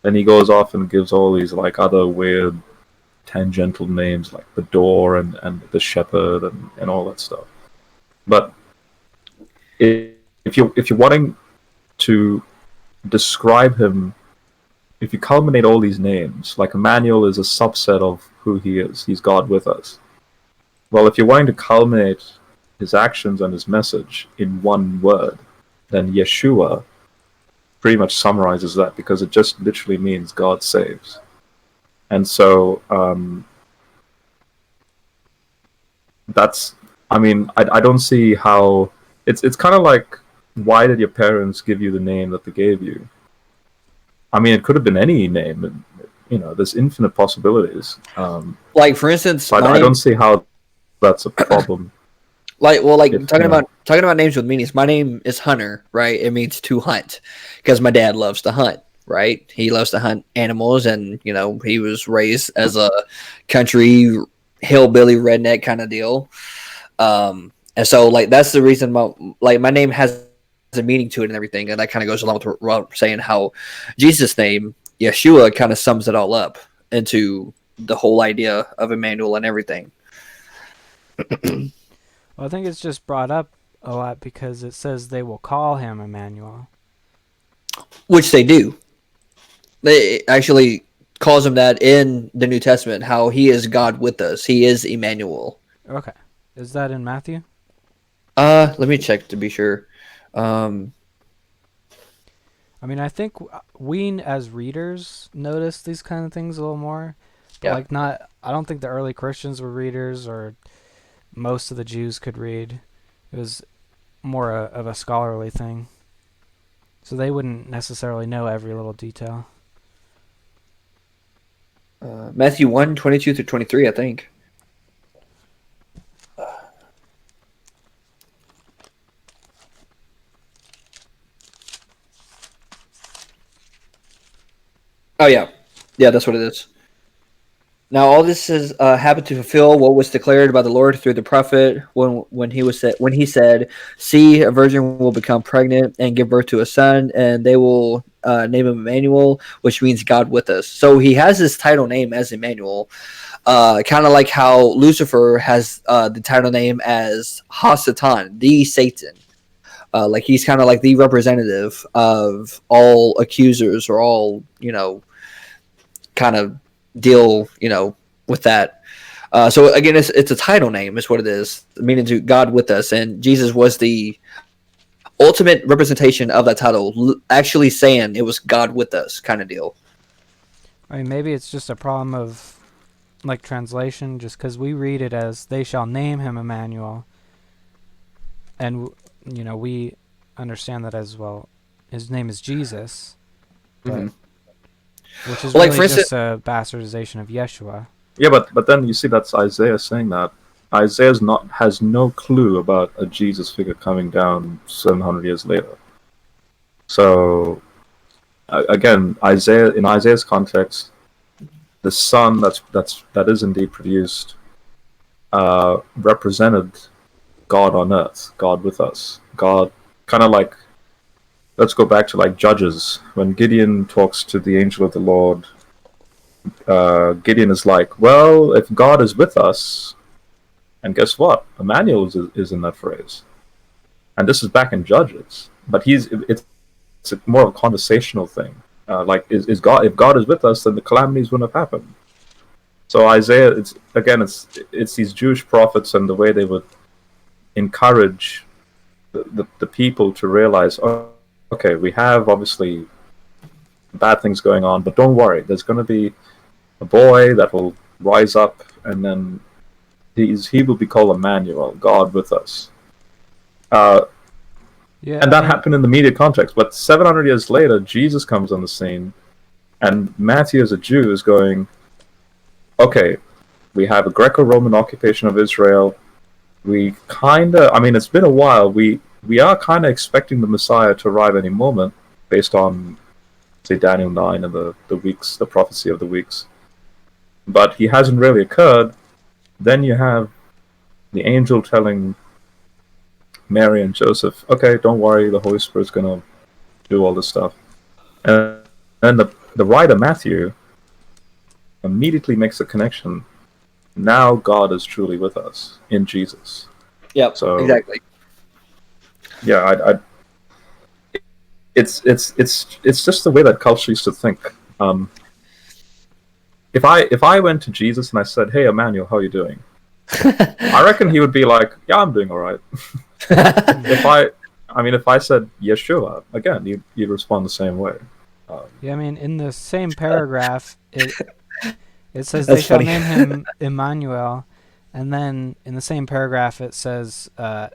Then he goes off and gives all these like other weird tangential names, like the door and the shepherd and all that stuff. But if you're wanting to describe him, if you culminate all these names, like Emmanuel is a subset of who he is. He's God with us. Well, if you're wanting to culminate his actions and his message in one word, then Yeshua pretty much summarizes that, because it just literally means God saves. And so that's, I mean, I don't see how it's kind of like, why did your parents give you the name that they gave you? I mean, it could have been any name, and there's infinite possibilities. Like, for instance, I don't see how that's a problem. Talking about names with meanings. My name is Hunter, right? It means to hunt, because my dad loves to hunt, right? He loves to hunt animals, and he was raised as a country hillbilly redneck kind of deal. And so, like, that's the reason my name has a meaning to it and everything, and that kind of goes along with what I'm saying, how Jesus' name, Yeshua, kind of sums it all up into the whole idea of Emmanuel and everything. Well, I think it's just brought up a lot because it says they will call him Emmanuel. Which they do. They actually calls him that in the New Testament, how he is God with us. He is Emmanuel. Okay. Is that in Matthew? Let me check to be sure. I mean, I think we as readers notice these kind of things a little more. But I don't think the early Christians were readers, or most of the Jews could read. It was more of a scholarly thing. So they wouldn't necessarily know every little detail. Matthew 1:22-23, I think. Oh, yeah. Yeah, that's what it is. Now, all this has happened to fulfill what was declared by the Lord through the prophet when he said, "See, a virgin will become pregnant and give birth to a son, and they will name him Emmanuel," which means God with us. So he has his title name as Emmanuel, kind of like how Lucifer has the title name as Hasatan, the Satan. Like, he's kind of like the representative of all accusers, or all kind of deal with that. So again, it's a title name, is what it is, meaning to God with us, and Jesus was the ultimate representation of that title, actually saying it was God with us, kind of deal. I mean, maybe it's just a problem of like translation, just because we read it as "they shall name him Emmanuel," and we understand that as well. His name is Jesus, but which is Like, really for instance, just a bastardization of Yeshua. Yeah, but then you see that's Isaiah saying that. Isaiah's not has no clue about a Jesus figure coming down 700 years later. So again, in Isaiah's context, the son that is indeed produced represented God on earth, God with us, God kind of like. Let's go back to like Judges when Gideon talks to the angel of the Lord. Gideon is like, well, if God is with us, and guess what? Emmanuel is in that phrase, and this is back in Judges. But it's more of a conversational thing. Like, is God, if God is with us, then the calamities wouldn't have happened. So Isaiah, it's these Jewish prophets and the way they would encourage the people to realize, oh, okay, we have obviously bad things going on, but don't worry, there's going to be a boy that will rise up, and then he will be called Emmanuel, God with us. Yeah, And that happened in the immediate context. But 700 years later, Jesus comes on the scene, and Matthew, as a Jew, is going, okay, we have a Greco-Roman occupation of Israel. We it's been a while. We are kind of expecting the Messiah to arrive any moment, based on, say, Daniel 9 and the prophecy of the weeks. But he hasn't really occurred. Then you have the angel telling Mary and Joseph, okay, don't worry, the Holy Spirit's going to do all this stuff. And then the writer, Matthew, immediately makes a connection. Now God is truly with us in Jesus. Yep, so, exactly. Yeah, it's just the way that culture used to think. If I went to Jesus and I said, hey, Emmanuel, how are you doing? I reckon he would be like, yeah, I'm doing all right. If I said Yeshua, again, you'd respond the same way. Yeah, I mean, in the same paragraph, it says That's they shall funny. name him Emmanuel, and then in the same paragraph it says, and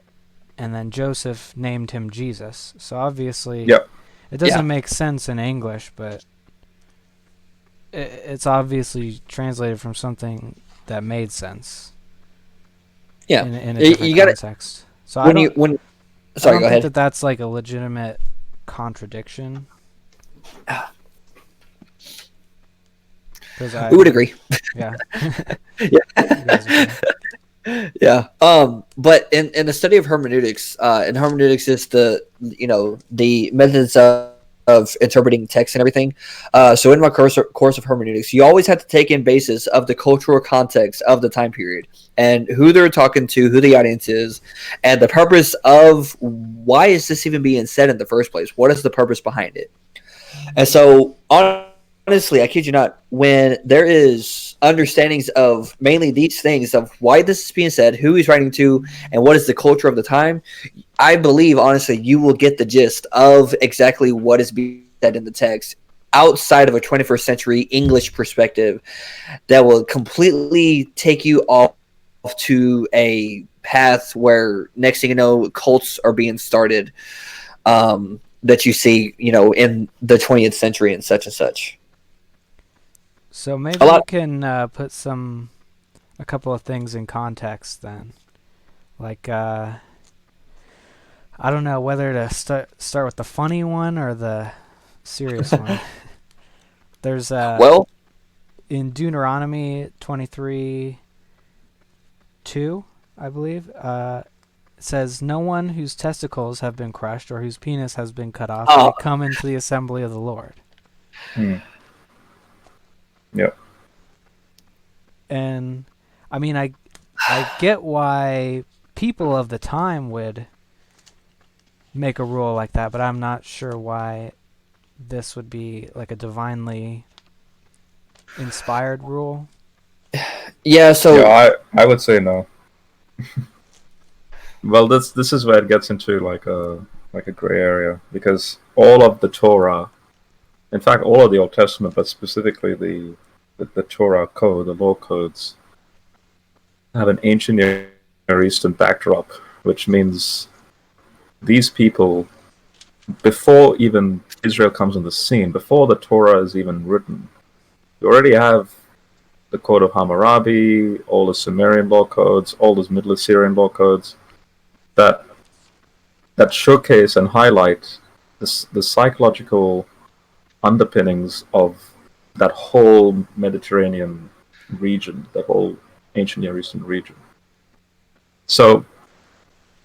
then Joseph named him Jesus. So obviously, Yep. it doesn't Yeah. make sense in English, but it's obviously translated from something that made sense. Yeah. In a You different gotta- context. So When I you don't, when I sorry, don't go think ahead. that's like a legitimate contradiction. Because We would agree. Yeah. Yeah. You guys agree. Yeah. But in the study of hermeneutics, and hermeneutics is the methods of interpreting text and everything. So in my course of hermeneutics, you always have to take in basis of the cultural context of the time period and who they're talking to, who the audience is, and the purpose of why is this even being said in the first place? What is the purpose behind it? And so honestly, I kid you not, when there is understandings of mainly these things of why this is being said, who he's writing to, and what is the culture of the time, I believe, honestly, you will get the gist of exactly what is being said in the text outside of a 21st century English perspective that will completely take you off to a path where next thing you know, cults are being started that you see, in the 20th century and such. So maybe we can put a couple of things in context then. Like, I don't know whether to start with the funny one or the serious one. There's in Deuteronomy 23:2, I believe, it says, "No one whose testicles have been crushed or whose penis has been cut off may come into the assembly of the Lord." Yep. And I mean, I get why people of the time would make a rule like that, but I'm not sure why this would be like a divinely inspired rule. Yeah. So I would say no. Well, this is where it gets into like a gray area, because all of the Torah, in fact, all of the Old Testament, but specifically the Torah code, the law codes, have an ancient Near Eastern backdrop, which means these people, before even Israel comes on the scene, before the Torah is even written, you already have the Code of Hammurabi, all the Sumerian law codes, all those Middle Assyrian law codes that showcase and highlight the psychological underpinnings of that whole Mediterranean region, that whole ancient Near Eastern region. So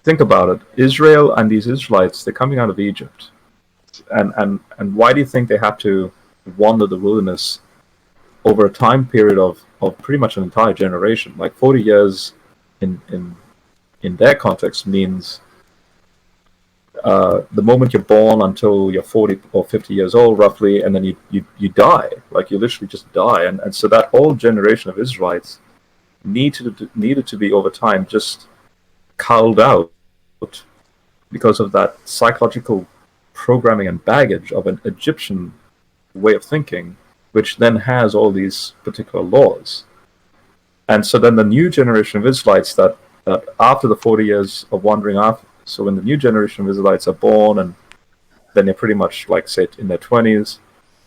think about it. Israel and these Israelites, they're coming out of Egypt. And why do you think they have to wander the wilderness over a time period of pretty much an entire generation? Like 40 years in their context means the moment you're born until you're 40 or 50 years old, roughly, and then you die. Like, you literally just die. And so that whole generation of Israelites needed to be, over time, just culled out because of that psychological programming and baggage of an Egyptian way of thinking, which then has all these particular laws. And so then the new generation of Israelites that after the 40 years of wandering off, so when the new generation of Israelites are born, and then they're pretty much, like, say, in their 20s,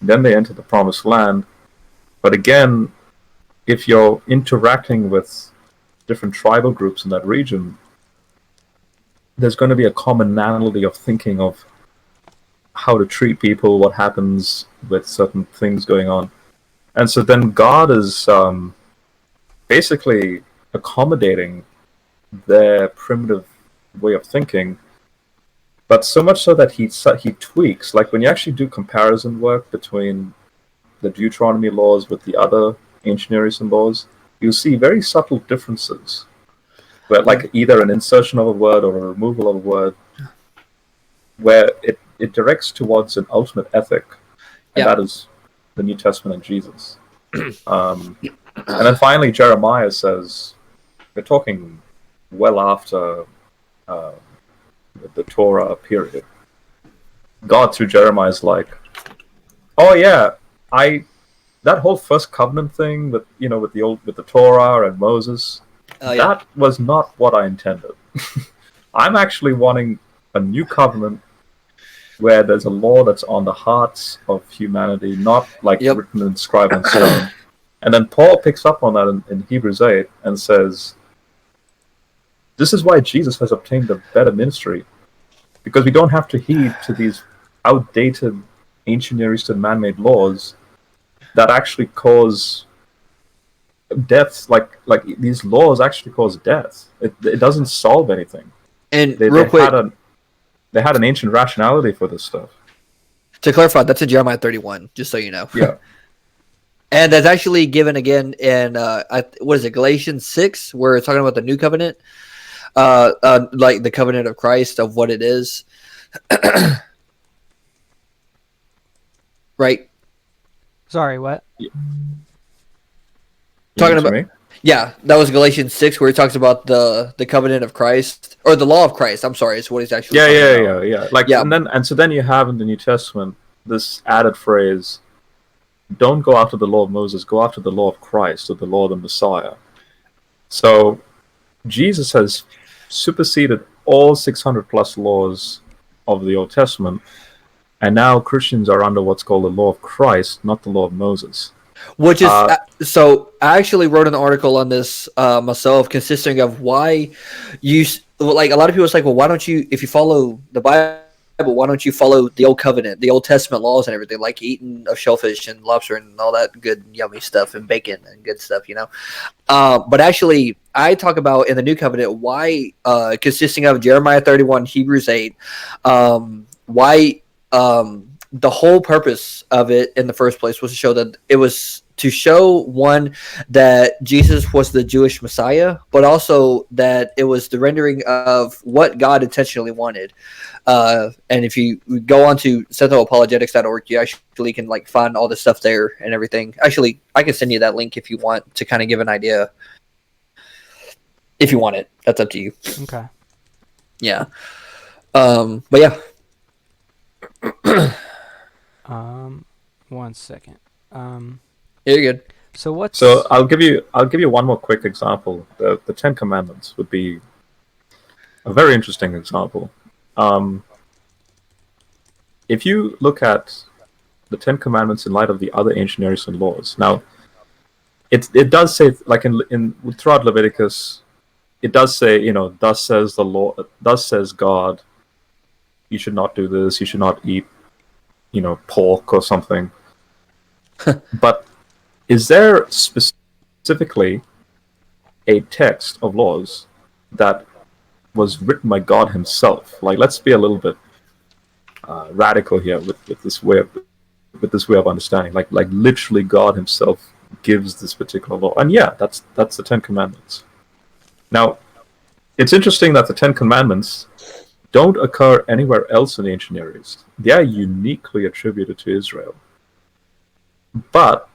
then they enter the promised land. But again, if you're interacting with different tribal groups in that region, there's going to be a commonality of thinking of how to treat people, what happens with certain things going on. And so then God is basically accommodating their primitive way of thinking, but so much so that he tweaks. Like, when you actually do comparison work between the Deuteronomy laws with the other ancient Near Eastern laws, you'll see very subtle differences, where, like, either an insertion of a word or a removal of a word, where it directs towards an ultimate ethic, and that is the New Testament and Jesus. And then finally Jeremiah says, we're talking well after the Torah period, God through Jeremiah is like, oh yeah, that whole first covenant thing with the Torah and Moses, that was not what I intended. I'm actually wanting a new covenant where there's a law that's on the hearts of humanity, not like written and inscribed on stone. And then Paul picks up on that in Hebrews 8 and says, this is why Jesus has obtained a better ministry, because we don't have to heed to these outdated ancient Near Eastern man-made laws that actually cause deaths. Like these laws actually cause death. It doesn't solve anything. And real quick, they had an ancient rationality for this stuff. To clarify, that's in Jeremiah 31, just so you know. Yeah. And that's actually given again in what is it, Galatians 6, where it's talking about the new covenant, like the covenant of Christ, of what it is. Right? Sorry, what? Talking about me? Yeah, that was Galatians 6, where he talks about the covenant of Christ, or the law of Christ. I'm sorry, it's what he's actually talking about. Yeah. Like, and so then you have in the New Testament this added phrase, don't go after the law of Moses, go after the law of Christ, or the law of the Messiah. So Jesus has superseded all 600 plus laws of the Old Testament, and now Christians are under what's called the law of Christ, not the law of Moses. Which is so I actually wrote an article on this myself, consisting of why you, like, a lot of people say, well, why don't you, if you follow the Bible, why don't you follow the Old Covenant, the Old Testament laws and everything, like eating of shellfish and lobster and all that good yummy stuff, and bacon and good stuff, you know? But actually, I talk about in the New Covenant why, consisting of Jeremiah 31, Hebrews 8, why the whole purpose of it in the first place was to show that it was to show, one, that Jesus was the Jewish Messiah, but also that it was the rendering of what God intentionally wanted. And if you go on to sentinelapologetics.org, you actually can, like, find all this stuff there and everything. Actually, I can send you that link if you want to kind of give an idea if you want it. That's up to you. Okay. Yeah. But yeah. 1 second. You're good. So what's So I'll give you one more quick example. The Ten Commandments would be a very interesting example. If you look at the Ten Commandments in light of the other ancient Near Eastern laws, now it does say, like in throughout Leviticus, it does say, thus says the Lord, thus says God, you should not do this, you should not eat, pork or something. But is there specifically a text of laws that was written by God Himself? Like, let's be a little bit radical here with this way of understanding. Like literally, God Himself gives this particular law, and yeah, that's the Ten Commandments. Now, it's interesting that the Ten Commandments don't occur anywhere else in the ancient Near East. They are uniquely attributed to Israel. But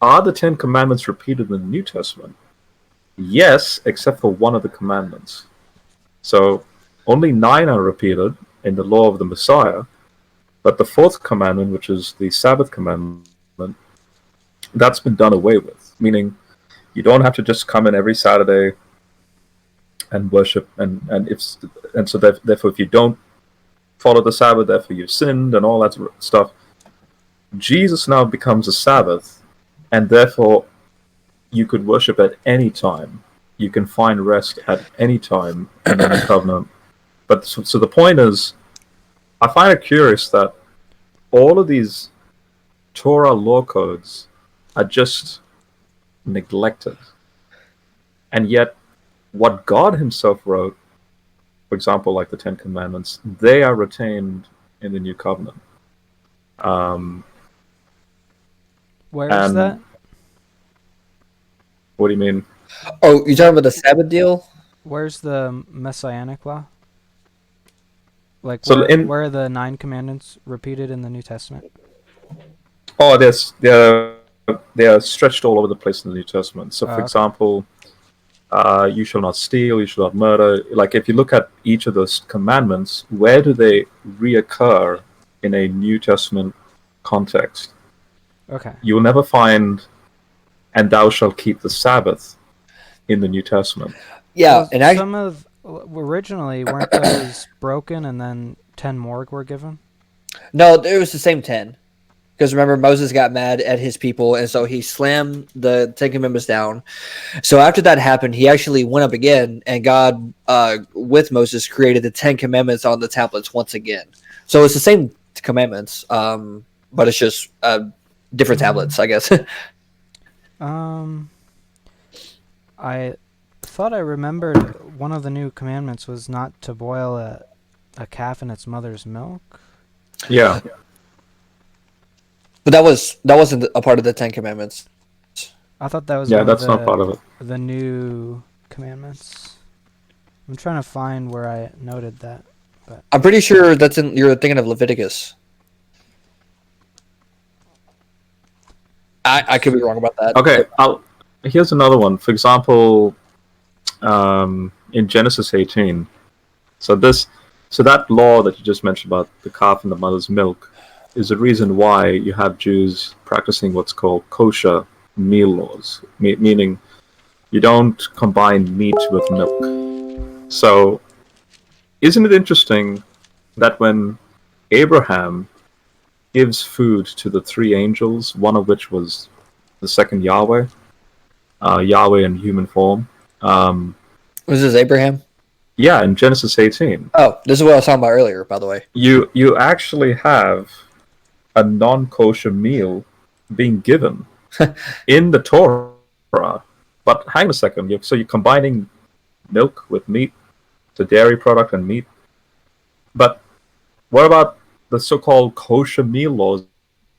are the Ten Commandments repeated in the New Testament? Yes, except for one of the commandments. So only 9 are repeated in the law of the Messiah, but the 4th commandment, which is the Sabbath commandment, that's been done away with. Meaning, you don't have to just come in every Saturday and worship, and so therefore, if you don't follow the Sabbath, therefore you've sinned and all that stuff. Jesus now becomes a Sabbath, and therefore you could worship at any time. You can find rest at any time in the new covenant. But so the point is, I find it curious that all of these Torah law codes are just neglected, and yet what God Himself wrote, for example, like the Ten Commandments, they are retained in the new covenant. Where is that? What do you mean? Oh, you're talking about the Sabbath deal? Where's the Messianic law? Like, So where are the 9 commandments repeated in the New Testament? Oh, they are stretched all over the place in the New Testament. So, for example, you shall not steal, you shall not murder. Like, if you look at each of those commandments, where do they reoccur in a New Testament context? Okay. You'll never find, and thou shalt keep the Sabbath in the New Testament. Yeah, So and originally weren't those broken, and then 10 more were given? no, it was the same 10. Because remember, Moses got mad at his people, and so he slammed the Ten Commandments down. So after that happened, he actually went up again, and God, with Moses, created the 10 Commandments on the tablets once again. So it's the same commandments, but it's just different tablets, I guess. I thought I remembered one of the new commandments was not to boil a calf in its mother's milk. Yeah. But that wasn't a part of the 10 Commandments. I thought that was that's not part of it. The new commandments. I'm trying to find where I noted that. But I'm pretty sure you're thinking of Leviticus. I could be wrong about that. Okay, here's another one. For example, in Genesis 18, so that law that you just mentioned about the calf and the mother's milk is the reason why you have Jews practicing what's called kosher meal laws, meaning you don't combine meat with milk. So, isn't it interesting that when Abraham gives food to the 3 angels, one of which was the second Yahweh, Yahweh in human form. Was this Abraham? Yeah, in Genesis 18. Oh, this is what I was talking about earlier, by the way. You actually have a non-kosher meal being given in the Torah. But hang on a second. So you're combining milk with meat, the dairy product and meat. But what about the so-called kosher meal laws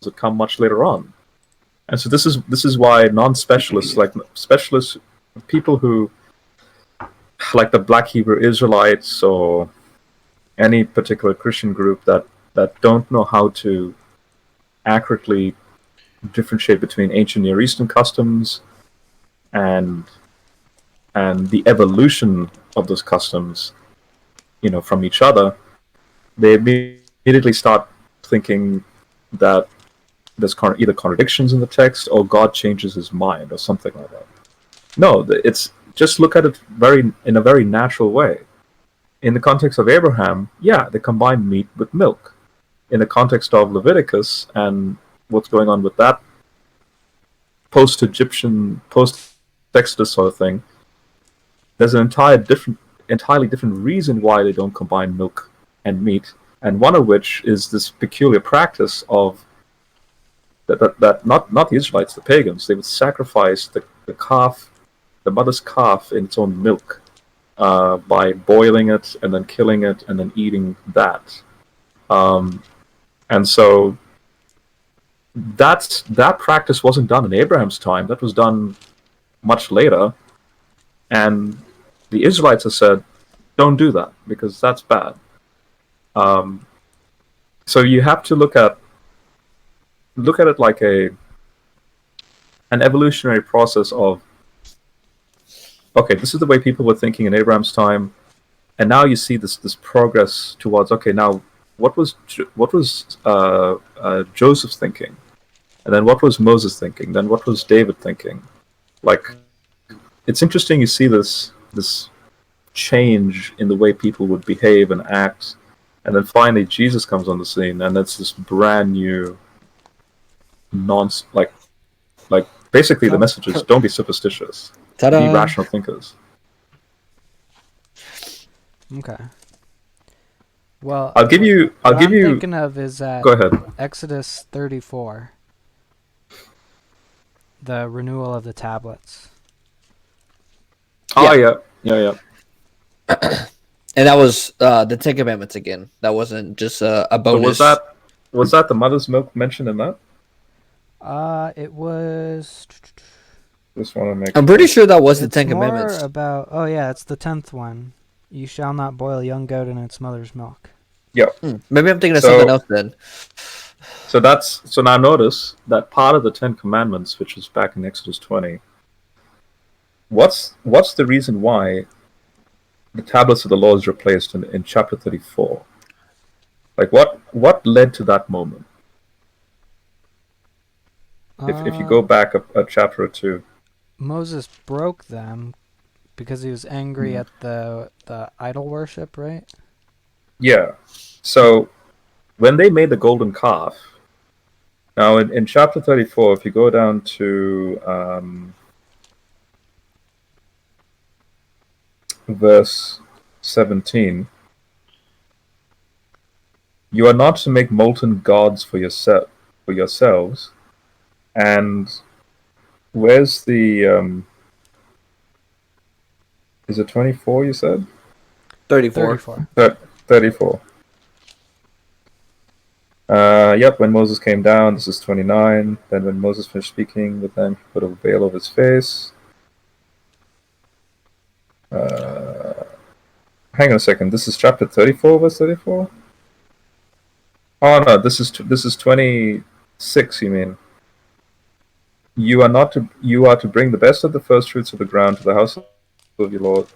that come much later on? And so this is why non-specialists, like specialists, people who, like the Black Hebrew Israelites or any particular Christian group that don't know how to accurately differentiate between ancient Near Eastern customs and and the evolution of those customs, from each other, they immediately start thinking that there's either contradictions in the text or God changes his mind or something like that. No, it's just look at it in a very natural way. In the context of Abraham, yeah, they combined meat with milk. In the context of Leviticus and what's going on with that post-Egyptian, post-Exodus sort of thing, there's an entirely different reason why they don't combine milk and meat, and one of which is this peculiar practice of that not the Israelites, the pagans, they would sacrifice the calf, the mother's calf, in its own milk by boiling it and then killing it and then eating that. And so that practice wasn't done in Abraham's time. That was done much later. And the Israelites have said, don't do that because that's bad. So you have to look at it like an evolutionary process of, okay, this is the way people were thinking in Abraham's time, and now you see this progress towards, okay, now what was Joseph thinking, and then what was Moses thinking, then what was David thinking? Like, it's interesting. You see this change in the way people would behave and act, and then finally Jesus comes on the scene, and it's this brand new like basically the message is don't be superstitious. Ta-da. Be rational thinkers. Okay. Well, I'll give you. what I'm thinking of is that Go ahead. Exodus 34, the renewal of the tablets. Oh yeah. And that was the Ten Commandments again. That wasn't just a bonus. So was that the mother's milk mentioned in that? It was. Just want to make. I'm pretty sure that was the It's Ten more Commandments. about. Oh yeah, it's the 10th one. You shall not boil a young goat in its mother's milk. Yeah. Maybe I'm thinking of something else then. So now notice that part of the 10 Commandments, which is back in Exodus 20. What's the reason why the tablets of the law is replaced in chapter 34? Like what led to that moment? If you go back a chapter or two. Moses broke them because he was angry at the idol worship, right? Yeah. So when they made the golden calf, now in chapter 34, if you go down to verse 17, you are not to make molten gods for yourselves. And where's the is it 24 you said? 34. 34. Yep, when Moses came down, this is 29. Then when Moses finished speaking with them, he put a veil over his face. Hang on a second. This is chapter 34, verse 34? Oh no, this is 26, you mean. You are to bring the best of the first fruits of the ground to the house of the Lord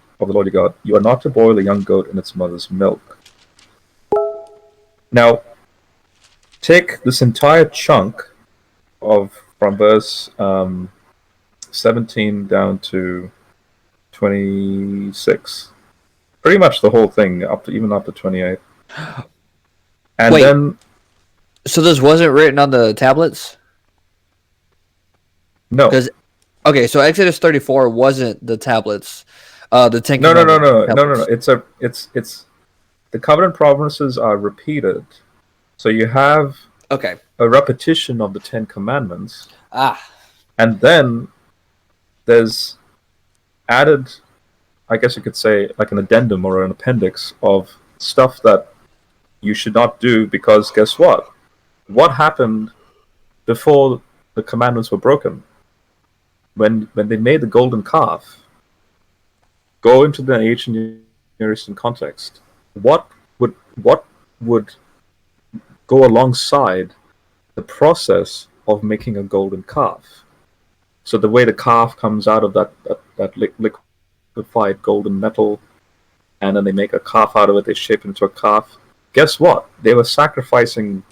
your God. You are not to boil a young goat in its mother's milk. Now, take this entire chunk from verse 17 down to 26. Pretty much the whole thing, even up to 28. And Wait, then... So this wasn't written on the tablets? No. Okay, so Exodus 34 wasn't the tablets. The Ten Commandments. No. It's the covenant promises are repeated. So you have Okay. a repetition of the 10 Commandments. And then there's added, I guess you could say, like an addendum or an appendix of stuff that you should not do because guess what? What happened before the commandments were broken? When they made the golden calf, go into the ancient Near Eastern context. What would go alongside the process of making a golden calf? So the way the calf comes out of that liquid liquefied golden metal, and then they make a calf out of it, they shape it into a calf. Guess what? They were sacrificing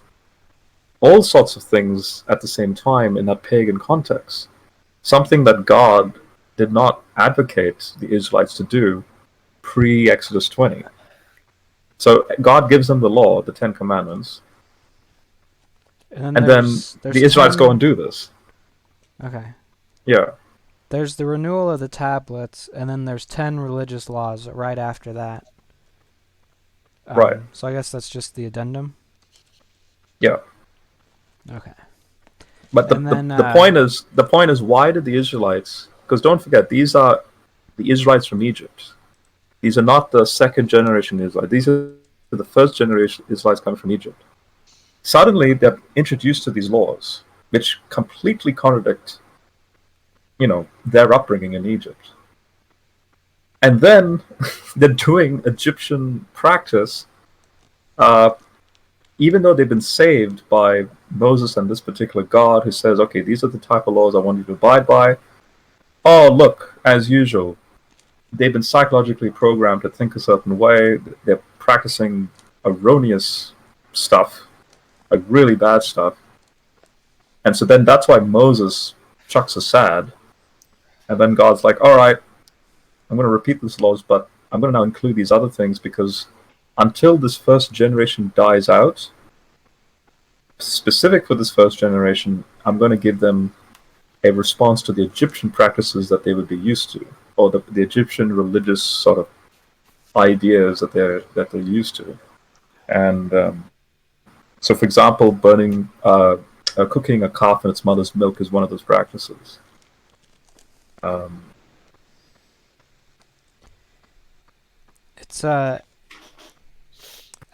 all sorts of things at the same time in that pagan context. Something that God did not advocate the Israelites to do pre-Exodus 20. So God gives them the law, the Ten Commandments, And and then there's the Israelites 10... go and do this. Okay. Yeah. There's the renewal of the tablets, and then there's 10 religious laws right after that. Right. So I guess that's just the addendum. Yeah. Okay. But the point is, why did the Israelites? Because don't forget, these are the Israelites from Egypt. These are not the second generation Israelites. These are the first generation Israelites coming from Egypt. Suddenly, they're introduced to these laws, which completely contradict, their upbringing in Egypt. And then they're doing Egyptian practice, even though they've been saved by Moses and this particular God who says, okay, these are the type of laws I want you to abide by. Oh, look, as usual, they've been psychologically programmed to think a certain way. They're practicing erroneous stuff, like really bad stuff. And so then that's why Moses chucks aside. And then God's like, all right, I'm going to repeat these laws, but I'm going to now include these other things because until this first generation dies out, specific for this first generation, I'm going to give them a response to the Egyptian practices that they would be used to, or the Egyptian religious sort of ideas that they're used to. And so, for example, cooking a calf in its mother's milk is one of those practices. It's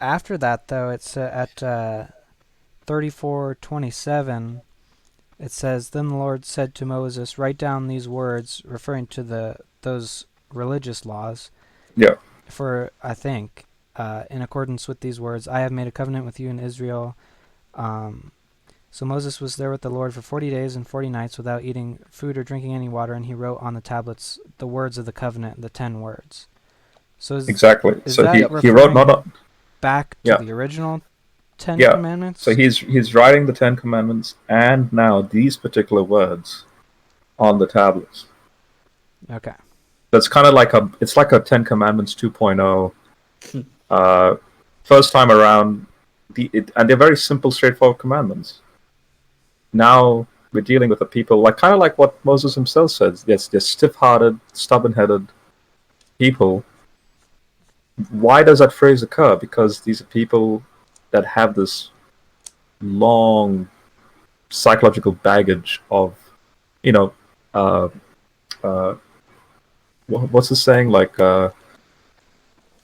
after that though. It's at 34:27. It says, "Then the Lord said to Moses, write down these words," referring to those religious laws. Yeah. For I think, in accordance with these words, I have made a covenant with you in Israel. So Moses was there with the Lord for 40 days and 40 nights without eating food or drinking any water, and he wrote on the tablets the words of the covenant, the 10 words. So exactly. Is so that he wrote not back to the original 10 commandments? So he's writing the 10 commandments and now these particular words on the tablets. Okay. That's kind of like it's like a 10 Commandments 2.0. First time around, and they're very simple, straightforward commandments. Now we're dealing with the people, kind of like what Moses himself says. Yes, they're stiff-hearted, stubborn-headed people. Why does that phrase occur? Because these are people that have this long psychological baggage of, what's the saying?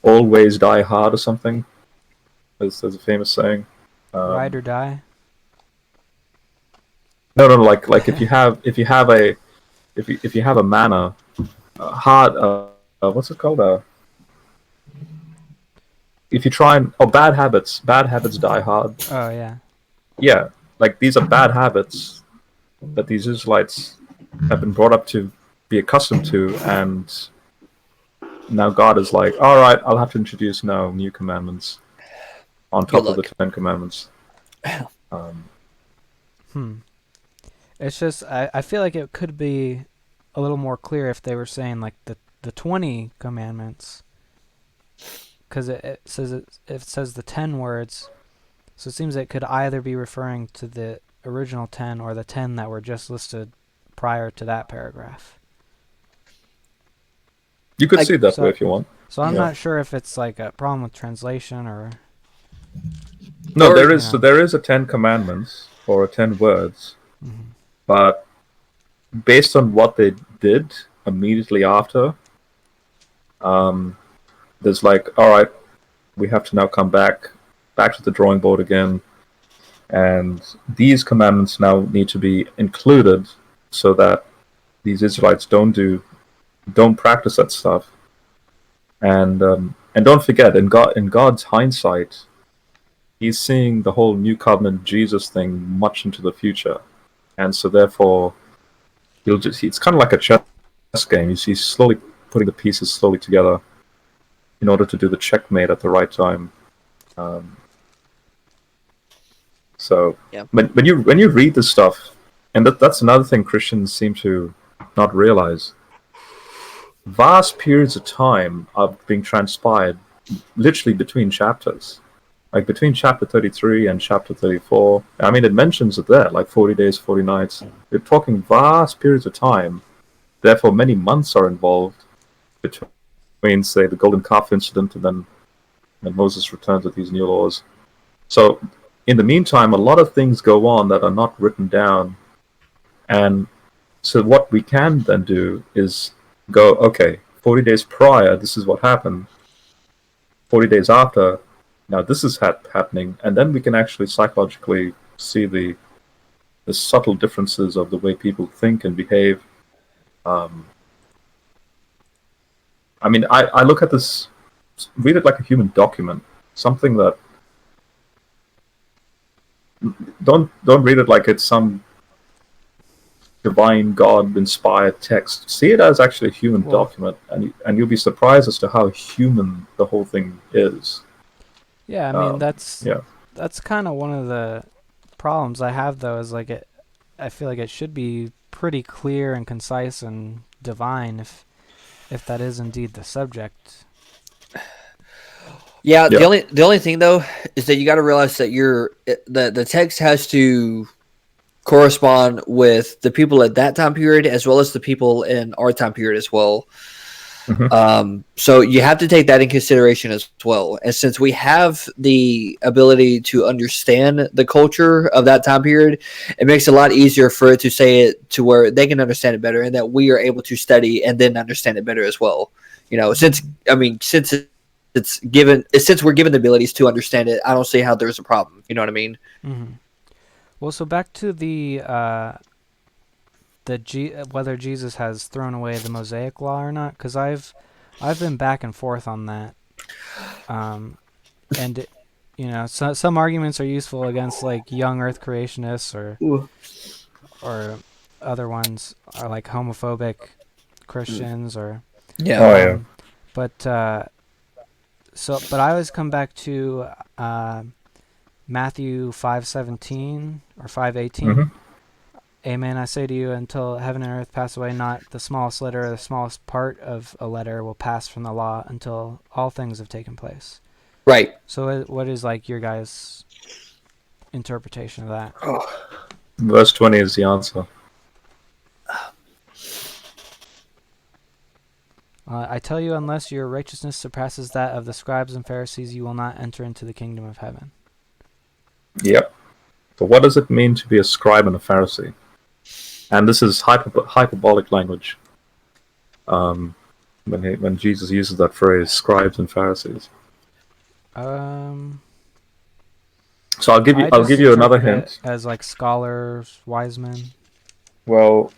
Always die hard or something. There's a famous saying. Ride or die. No. Like if you have a manner, hard. What's it called? If you try and bad habits die hard. Oh yeah. Yeah, these are bad habits that these Israelites have been brought up to be accustomed to, and now God is like, all right, I'll have to introduce now new commandments on top of the 10 commandments. It's just I feel like it could be a little more clear if they were saying the 20 commandments, because it says the 10 words, so it seems it could either be referring to the original 10 or the 10 that were just listed prior to that paragraph. You could see it that way if you want. So I'm not sure if it's like a problem with translation or. No, there is. So there is a 10 commandments or 10 words, but based on what they did immediately after, there's all right, we have to now come back to the drawing board again, and these commandments now need to be included so that these Israelites don't practice that stuff. And don't forget, in God's hindsight, He's seeing the whole new covenant Jesus thing much into the future, and so therefore it's kind of like a chess game. He's slowly putting the pieces slowly together in order to do the checkmate at the right time. So Yeah. when you read this stuff, and that's another thing Christians seem to not realize. Vast periods of time are being transpired literally between chapters. Like between chapter 33 and chapter 34. I mean, it mentions it there, like 40 days, 40 nights. We're talking vast periods of time. Therefore, many months are involved between, say, the golden calf incident and then when Moses returns with these new laws. So, in the meantime, a lot of things go on that are not written down. And so what we can then do is go, okay, 40 days prior, this is what happened. 40 days after, now this is happening, and then we can actually psychologically see the subtle differences of the way people think and behave. I mean, I look at this, read it like a human document, something that don't read it like it's some divine God inspired text. See it as actually a human document, and you'll be surprised as to how human the whole thing is. Yeah, I mean that's kind of one of the problems I have though. Is like I feel like it should be pretty clear and concise and divine if that is indeed the subject. Yeah, the only thing though is that you got to realize that the text has to correspond with the people at that time period as well as the people in our time period as well. Mm-hmm. So you have to take that in consideration as well. And since we have the ability to understand the culture of that time period, it makes it a lot easier for it to say it to where they can understand it better, and that we are able to study and then understand it better as well. You know, since we're given the abilities to understand it, I don't see how there's a problem. You know what I mean? Mm-hmm. Well, so back to whether Jesus has thrown away the Mosaic law or not, because I've been back and forth on that, and some arguments are useful against like young Earth creationists or other ones are like homophobic Christians or but I always come back to Matthew 5:17 or 5:18. Mm-hmm. Amen, I say to you, until heaven and earth pass away, not the smallest letter or the smallest part of a letter will pass from the law until all things have taken place. Right. So what is like your guys' interpretation of that? Verse 20 is the answer. I tell you, unless your righteousness surpasses that of the scribes and Pharisees, you will not enter into the kingdom of heaven. Yep. So what does it mean to be a scribe and a Pharisee? And this is hyperbolic language. When Jesus uses that phrase, scribes and Pharisees. So I'll give you another hint. As like scholars, wise men. Well,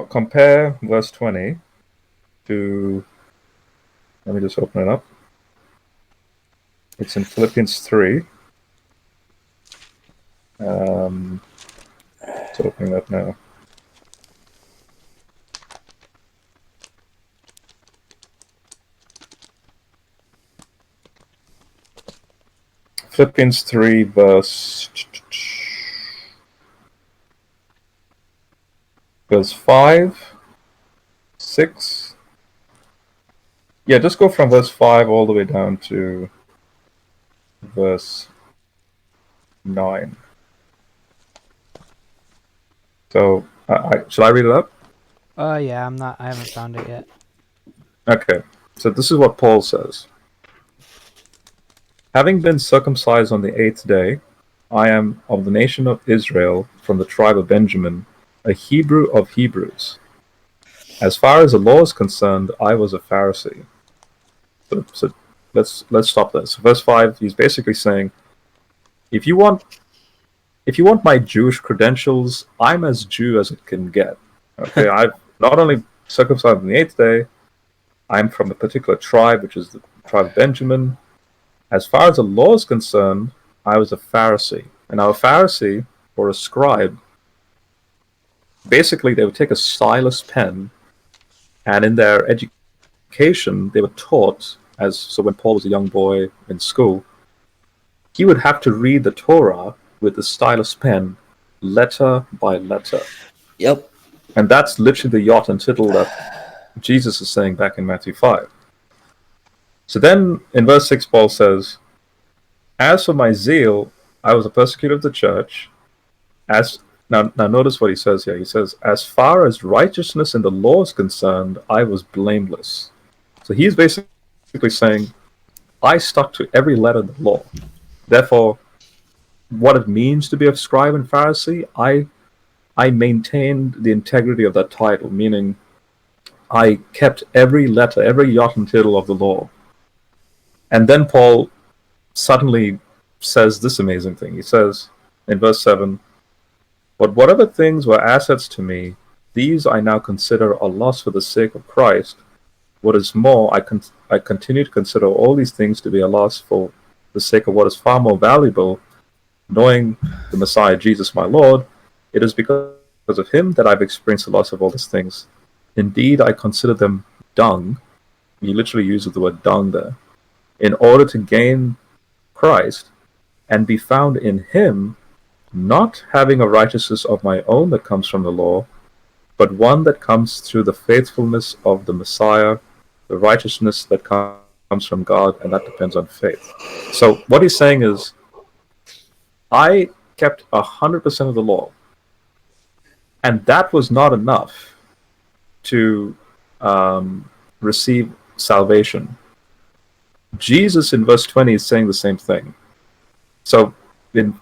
compare verse 20 to. Let me just open it up. It's in Philippians 3. It's opening up now. Philippians 3 verse 5, 6. Yeah, just go from verse 5 all the way down to verse 9. So, should I read it up? Yeah, I haven't found it yet. Okay, so this is what Paul says. Having been circumcised on the 8th day, I am of the nation of Israel, from the tribe of Benjamin, a Hebrew of Hebrews. As far as the law is concerned, I was a Pharisee. So let's stop there. So verse 5, he's basically saying, if you want my Jewish credentials, I'm as Jew as it can get. Okay, I've not only circumcised on the 8th day, I'm from a particular tribe, which is the tribe of Benjamin. As far as the law is concerned, I was a Pharisee. And now a Pharisee, or a scribe, basically they would take a stylus pen And in their education, they were taught, so when Paul was a young boy in school, he would have to read the Torah with the stylus pen, letter by letter. Yep. And that's literally the jot and tittle that Jesus is saying back in Matthew 5. So then in verse 6, Paul says, "As for my zeal, I was a persecutor of the church." Now notice what he says here. He says, "As far as righteousness in the law is concerned, I was blameless." So he's basically saying, I stuck to every letter of the law. Therefore, what it means to be a scribe and Pharisee, I maintained the integrity of that title, meaning I kept every letter, every jot and tittle of the law. And then Paul suddenly says this amazing thing. He says in verse 7, "But whatever things were assets to me, these I now consider a loss for the sake of Christ. What is more, I continue to consider all these things to be a loss for the sake of what is far more valuable, knowing the Messiah, Jesus my Lord. It is because of him that I've experienced the loss of all these things. Indeed, I consider them dung." He literally uses the word dung there. "In order to gain Christ and be found in him, not having a righteousness of my own that comes from the law, but one that comes through the faithfulness of the Messiah, the righteousness that comes from God, and that depends on faith." So what he's saying is, I kept 100% of the law, and that was not enough to receive salvation. Jesus in verse 20 is saying the same thing. So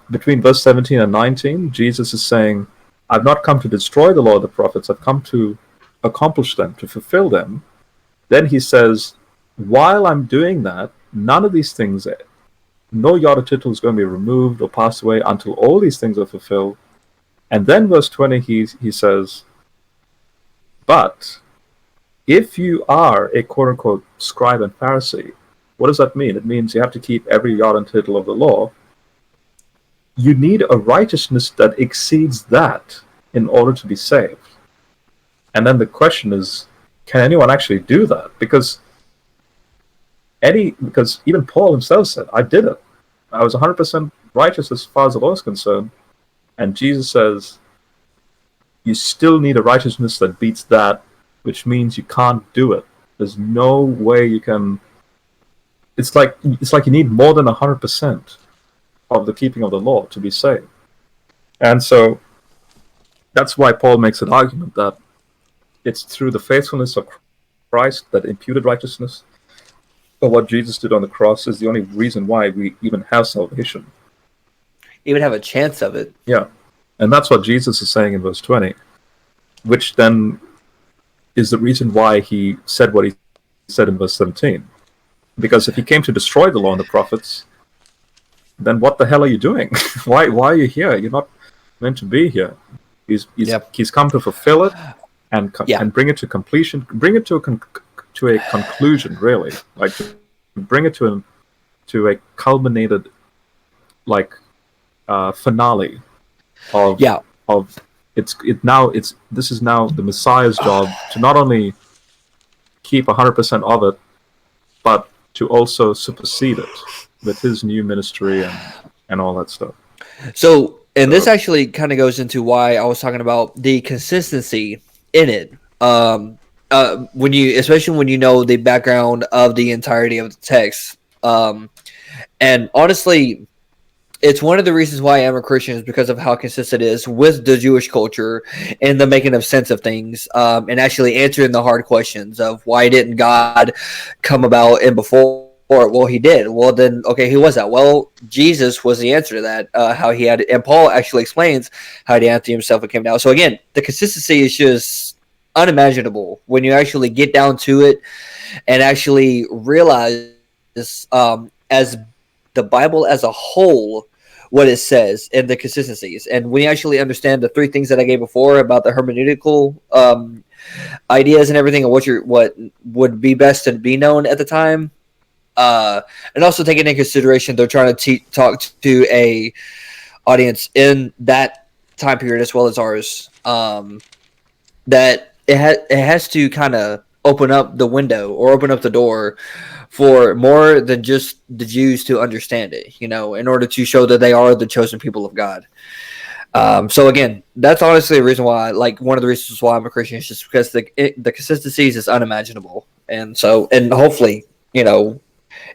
between verse 17 and 19, Jesus is saying, I've not come to destroy the law of the prophets, I've come to accomplish them, to fulfill them. Then he says, while I'm doing that, none of these things, no jot or tittle is going to be removed or passed away until all these things are fulfilled. And then verse 20, he says, but if you are a quote-unquote scribe and Pharisee, what does that mean? It means you have to keep every jot and tittle of the law. You need a righteousness that exceeds that in order to be saved. And then the question is, can anyone actually do that? Because even Paul himself said, I did it. I was 100% righteous as far as the law is concerned. And Jesus says, you still need a righteousness that beats that, which means you can't do it. There's no way you can. It's like you need more than 100% of the keeping of the law to be saved. And so that's why Paul makes an argument that it's through the faithfulness of Christ that imputed righteousness, or what Jesus did on the cross, is the only reason why we even have salvation. Even have a chance of it. Yeah. And that's what Jesus is saying in verse 20, which then is the reason why he said what he said in verse 17. Because if he came to destroy the law and the prophets, then what the hell are you doing? Why are you here? You're not meant to be here. He's come to fulfill it and bring it to completion, bring it to a conclusion, really, like to bring it to a culminated finale of this is now the Messiah's job to not only keep 100% of it, but to also supersede it with his new ministry and all that stuff. So, and this actually kind of goes into why I was talking about the consistency in it. Especially when you know the background of the entirety of the text. And honestly, it's one of the reasons why I am a Christian is because of how consistent it is with the Jewish culture and the making of sense of things, and actually answering the hard questions of why didn't God come about and before. Well, he did. Well, then, okay, who was that? Well, Jesus was the answer to that. How he had, and Paul actually explains how the Anthony himself came down. So again, the consistency is just unimaginable when you actually get down to it and actually realize, as the Bible as a whole, what it says and the consistencies. And when you actually understand the three things that I gave before about the hermeneutical ideas and everything, and what would be best to be known at the time. And also taking into consideration they're trying to talk to a audience in that time period as well as ours, that it has to kind of open up the window or open up the door for more than just the Jews to understand it, you know, in order to show that they are the chosen people of God. So again, that's honestly the reason why, like one of the reasons why I'm a Christian is just because the consistencies is unimaginable. And so, and hopefully, you know,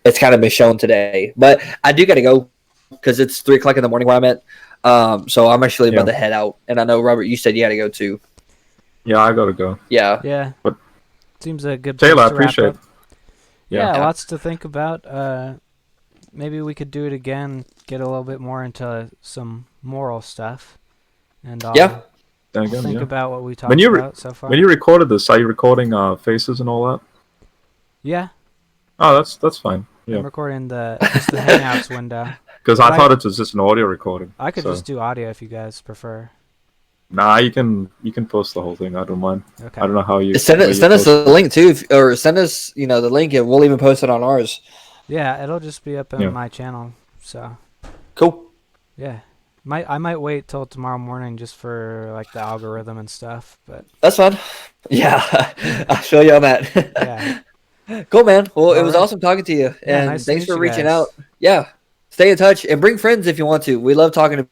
it's kind of been shown today, but I do got to go because it's 3:00 in the morning where I'm at. So I'm actually about to head out, and I know Robert, you said you had to go too. Yeah, I gotta go. Yeah. Yeah. But seems a good Taylor, place I to wrap appreciate up. it. Yeah, Yeah. lots to think about. Maybe we could do it again, get a little bit more into some moral stuff, and I'll Yeah. Then I'll again, think yeah. about what we talked When you about so far. when you recorded this, are you recording faces and all that? Yeah, Oh, that's fine. Yeah, I'm recording just the Hangouts window. because But I thought it was just an audio recording. I could so. just do audio if you guys prefer. Nah, you can post the whole thing. I don't mind. Okay. I don't know how you Send where it, you send us post the link too, or send us, you know, the link, and we'll even post it on ours. Yeah, it'll just be up on Yeah. my channel. So Cool. yeah, I might wait till tomorrow morning just for like the algorithm and stuff. But That's fine. Yeah, I'll show you on that. yeah, Cool, man. Well, it All was right. awesome talking to you, Yeah, and nice to thanks meet for you reaching guys. out. Yeah, stay in touch and bring friends if you want to. We love talking to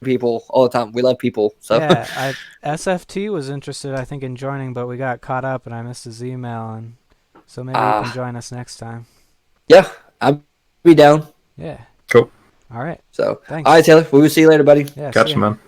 people all the time. We love people. So yeah. SFT was interested, I think, in joining, but we got caught up and I missed his email, and so maybe you can join us next time. yeah, I'll be down. Yeah. Cool. All right. So Thanks. all right, Taylor. We will see you later, buddy. Yeah. Catch see you, ya. man.